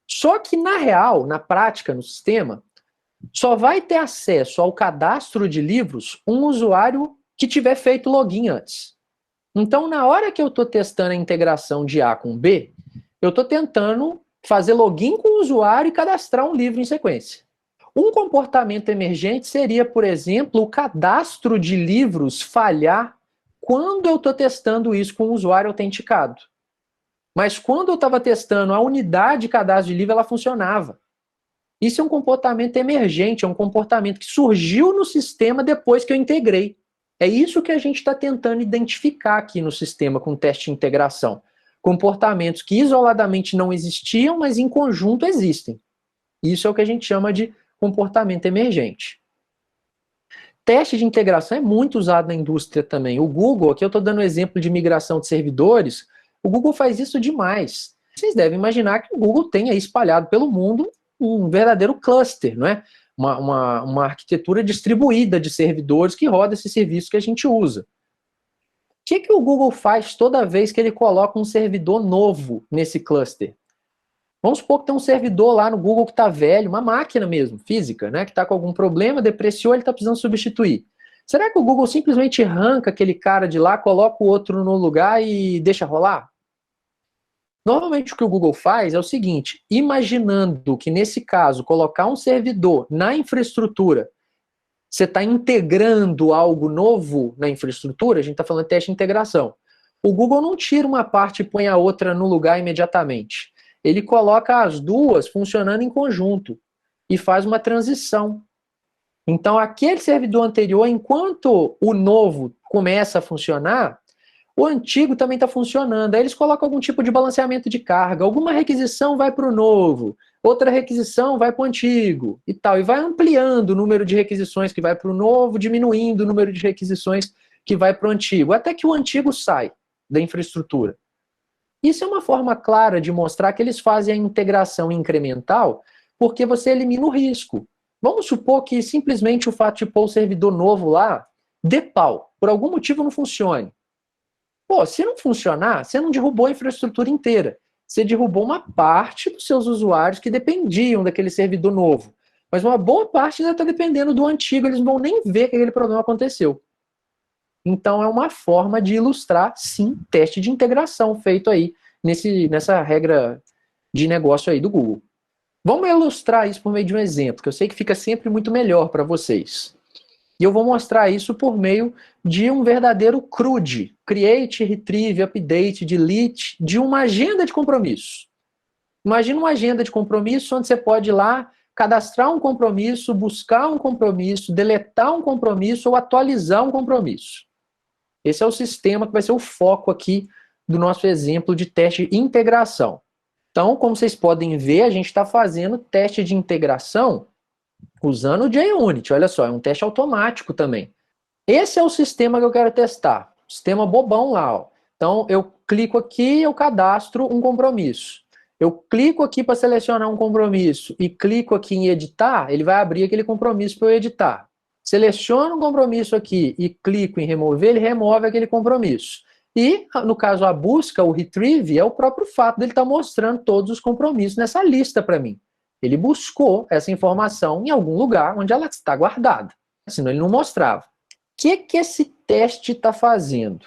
Só que, na real, na prática, no sistema, só vai ter acesso ao cadastro de livros um usuário que tiver feito login antes. Então, na hora que eu estou testando a integração de A com B, eu estou tentando fazer login com o usuário e cadastrar um livro em sequência. Um comportamento emergente seria, por exemplo, o cadastro de livros falhar quando eu estou testando isso com o usuário autenticado. Mas quando eu estava testando a unidade de cadastro de livro, ela funcionava. Isso é um comportamento emergente, é um comportamento que surgiu no sistema depois que eu integrei. É isso que a gente está tentando identificar aqui no sistema com o teste de integração. Comportamentos que isoladamente não existiam, mas em conjunto existem. Isso é o que a gente chama de comportamento emergente. Teste de integração é muito usado na indústria também. O Google, aqui eu estou dando um exemplo de migração de servidores, o Google faz isso demais. Vocês devem imaginar que o Google tem aí espalhado pelo mundo um verdadeiro cluster, não é? Uma arquitetura distribuída de servidores que roda esse serviço que a gente usa. O que o Google faz toda vez que ele coloca um servidor novo nesse cluster? Vamos supor que tem um servidor lá no Google que está velho, uma máquina mesmo, física, né, que está com algum problema, depreciou, ele está precisando substituir. Será que o Google simplesmente arranca aquele cara de lá, coloca o outro no lugar e deixa rolar? Normalmente o que o Google faz é o seguinte, imaginando que nesse caso, colocar um servidor na infraestrutura, você está integrando algo novo na infraestrutura, a gente está falando de teste de integração. O Google não tira uma parte e põe a outra no lugar imediatamente. Ele coloca as duas funcionando em conjunto e faz uma transição. Então, aquele servidor anterior, enquanto o novo começa a funcionar, o antigo também está funcionando. Aí eles colocam algum tipo de balanceamento de carga. Alguma requisição vai para o novo, outra requisição vai para o antigo e tal. E vai ampliando o número de requisições que vai para o novo, diminuindo o número de requisições que vai para o antigo, até que o antigo sai da infraestrutura. Isso é uma forma clara de mostrar que eles fazem a integração incremental porque você elimina o risco. Vamos supor que simplesmente o fato de pôr o servidor novo lá dê pau, por algum motivo não funcione. Pô, se não funcionar, você não derrubou a infraestrutura inteira. Você derrubou uma parte dos seus usuários que dependiam daquele servidor novo. Mas uma boa parte ainda está dependendo do antigo, eles não vão nem ver que aquele problema aconteceu. Então é uma forma de ilustrar, sim, teste de integração feito aí nessa regra de negócio aí do Google. Vamos ilustrar isso por meio de um exemplo, que eu sei que fica sempre muito melhor para vocês. E eu vou mostrar isso por meio de um verdadeiro CRUD, Create, Retrieve, Update, Delete, de uma agenda de compromisso. Imagina uma agenda de compromisso onde você pode ir lá, cadastrar um compromisso, buscar um compromisso, deletar um compromisso ou atualizar um compromisso. Esse é o sistema que vai ser o foco aqui do nosso exemplo de teste de integração. Então, como vocês podem ver, a gente está fazendo teste de integração usando o JUnit. Olha só, é um teste automático também. Esse é o sistema que eu quero testar. Sistema bobão lá. Ó. Então, eu clico aqui e eu cadastro um compromisso. Eu clico aqui para selecionar um compromisso e clico aqui em editar, ele vai abrir aquele compromisso para eu editar. Seleciono um compromisso aqui e clico em remover, ele remove aquele compromisso. E, no caso, a busca, o retrieve, é o próprio fato dele estar mostrando todos os compromissos nessa lista para mim. Ele buscou essa informação em algum lugar onde ela está guardada. Senão ele não mostrava. O que esse teste está fazendo?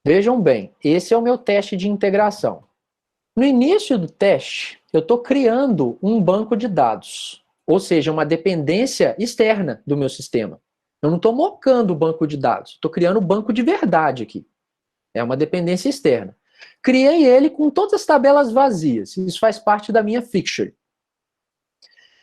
Vejam bem, esse é o meu teste de integração. No início do teste, eu estou criando um banco de dados, ou seja, uma dependência externa do meu sistema. Eu não estou mocando o banco de dados, estou criando o banco de verdade aqui. É uma dependência externa. Criei ele com todas as tabelas vazias. Isso faz parte da minha fixture.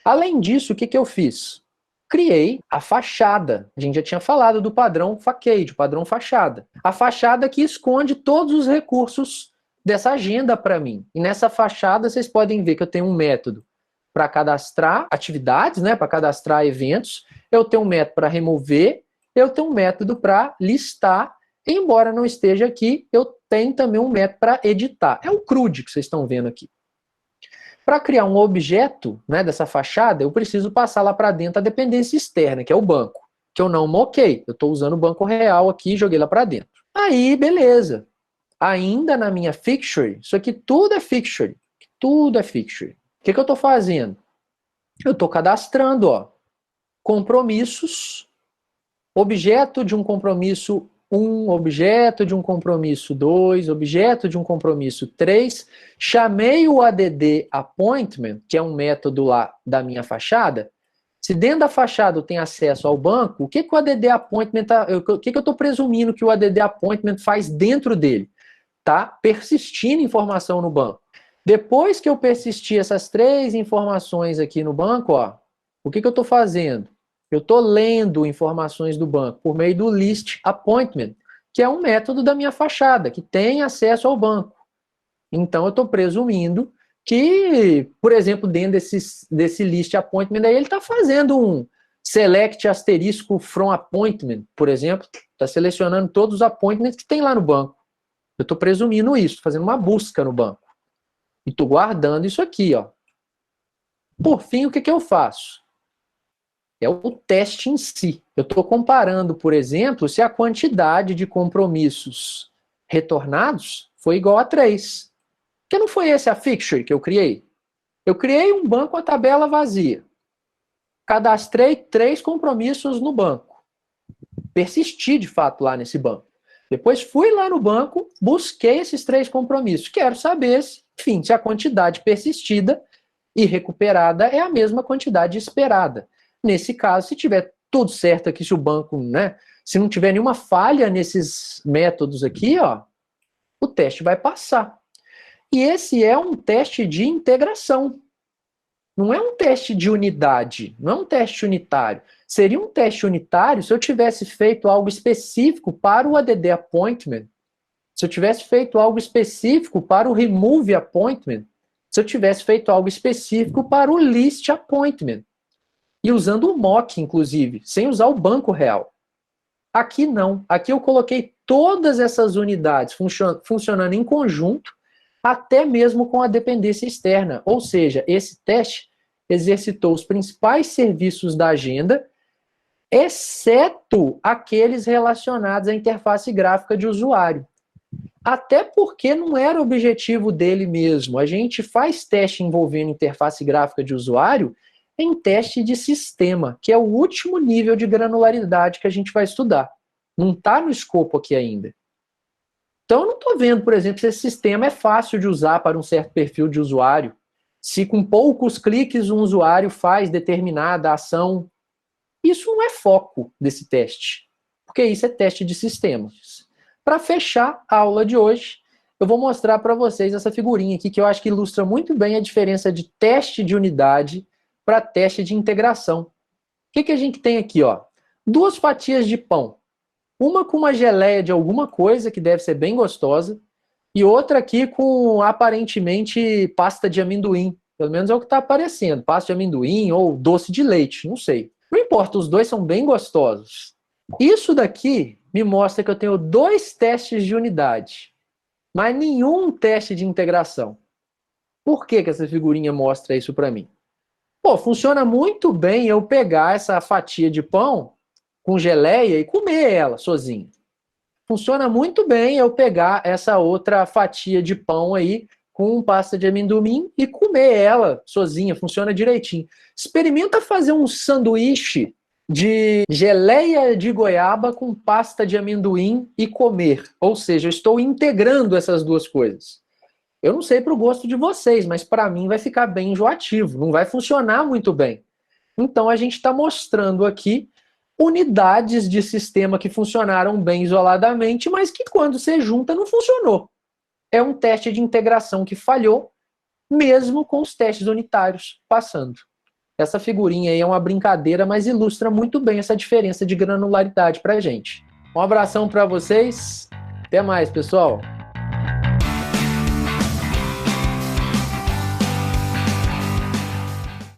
Além disso, o que eu fiz? Criei a fachada. A gente já tinha falado do padrão facade, o padrão fachada. A fachada que esconde todos os recursos dessa agenda para mim. E nessa fachada vocês podem ver que eu tenho um método para cadastrar atividades, né, para cadastrar eventos. Eu tenho um método para remover. Eu tenho um método para listar. Embora não esteja aqui, eu tenho também um método para editar. É o CRUD que vocês estão vendo aqui. Para criar um objeto, né, dessa fachada, eu preciso passar lá para dentro a dependência externa, que é o banco, que eu não moquei. Eu estou usando o banco real aqui e joguei lá para dentro. Aí, beleza. Ainda na minha fixture, isso aqui tudo é fixture. Tudo é fixture. O que eu estou fazendo? Eu estou cadastrando, ó, compromissos, objeto de um compromisso 1, objeto de um compromisso 2, objeto de um compromisso 3, chamei o add appointment, que é um método lá da minha fachada. Se dentro da fachada eu tenho acesso ao banco, o que o add appointment o que eu estou presumindo que o add appointment faz dentro dele? Tá persistindo informação no banco. Depois que eu persistir essas 3 informações aqui no banco, ó, o que eu estou fazendo? Eu estou lendo informações do banco por meio do list appointment, que é um método da minha fachada, que tem acesso ao banco. Então, eu estou presumindo que, por exemplo, dentro desse list appointment, aí ele está fazendo um select asterisco from appointment, por exemplo, está selecionando todos os appointments que tem lá no banco. Eu estou presumindo isso, fazendo uma busca no banco. E estou guardando isso aqui, ó. Por fim, o que eu faço? É o teste em si. Eu estou comparando, por exemplo, se a quantidade de compromissos retornados foi igual a 3. Porque não foi esse a fixture que eu criei? Eu criei um banco com a tabela vazia. Cadastrei 3 compromissos no banco. Persisti, de fato, lá nesse banco. Depois fui lá no banco, busquei esses 3 compromissos. Quero saber, enfim, se a quantidade persistida e recuperada é a mesma quantidade esperada. Nesse caso, se tiver tudo certo aqui, se o banco, né, se não tiver nenhuma falha nesses métodos aqui, ó, o teste vai passar. E esse é um teste de integração. Não é um teste de unidade, não é um teste unitário. Seria um teste unitário se eu tivesse feito algo específico para o add appointment, se eu tivesse feito algo específico para o remove appointment, se eu tivesse feito algo específico para o list appointment. E usando o mock, inclusive, sem usar o banco real. Aqui não. Aqui eu coloquei todas essas unidades funcionando em conjunto, até mesmo com a dependência externa. Ou seja, esse teste exercitou os principais serviços da agenda, exceto aqueles relacionados à interface gráfica de usuário. Até porque não era o objetivo dele mesmo. A gente faz teste envolvendo interface gráfica de usuário em teste de sistema, que é o último nível de granularidade que a gente vai estudar. Não está no escopo aqui ainda. Então, eu não estou vendo, por exemplo, se esse sistema é fácil de usar para um certo perfil de usuário, se com poucos cliques um usuário faz determinada ação. Isso não é foco desse teste, porque isso é teste de sistemas. Para fechar a aula de hoje, eu vou mostrar para vocês essa figurinha aqui, que eu acho que ilustra muito bem a diferença de teste de unidade para teste de integração. O que a gente tem aqui? Ó? 2 fatias de pão. Uma com uma geleia de alguma coisa, que deve ser bem gostosa, e outra aqui com, aparentemente, pasta de amendoim. Pelo menos é o que está aparecendo. Pasta de amendoim ou doce de leite, não sei. Não importa, os dois são bem gostosos. Isso daqui me mostra que eu tenho 2 testes de unidade, mas nenhum teste de integração. Por que que essa figurinha mostra isso para mim? Pô, funciona muito bem eu pegar essa fatia de pão com geleia e comer ela sozinho. Funciona muito bem eu pegar essa outra fatia de pão aí com pasta de amendoim e comer ela sozinha, funciona direitinho. Experimenta fazer um sanduíche de geleia de goiaba com pasta de amendoim e comer. Ou seja, eu estou integrando essas duas coisas. Eu não sei para o gosto de vocês, mas para mim vai ficar bem enjoativo, não vai funcionar muito bem. Então a gente está mostrando aqui unidades de sistema que funcionaram bem isoladamente, mas que quando você junta não funcionou. É um teste de integração que falhou, mesmo com os testes unitários passando. Essa figurinha aí é uma brincadeira, mas ilustra muito bem essa diferença de granularidade para a gente. Um abração para vocês, até mais, pessoal!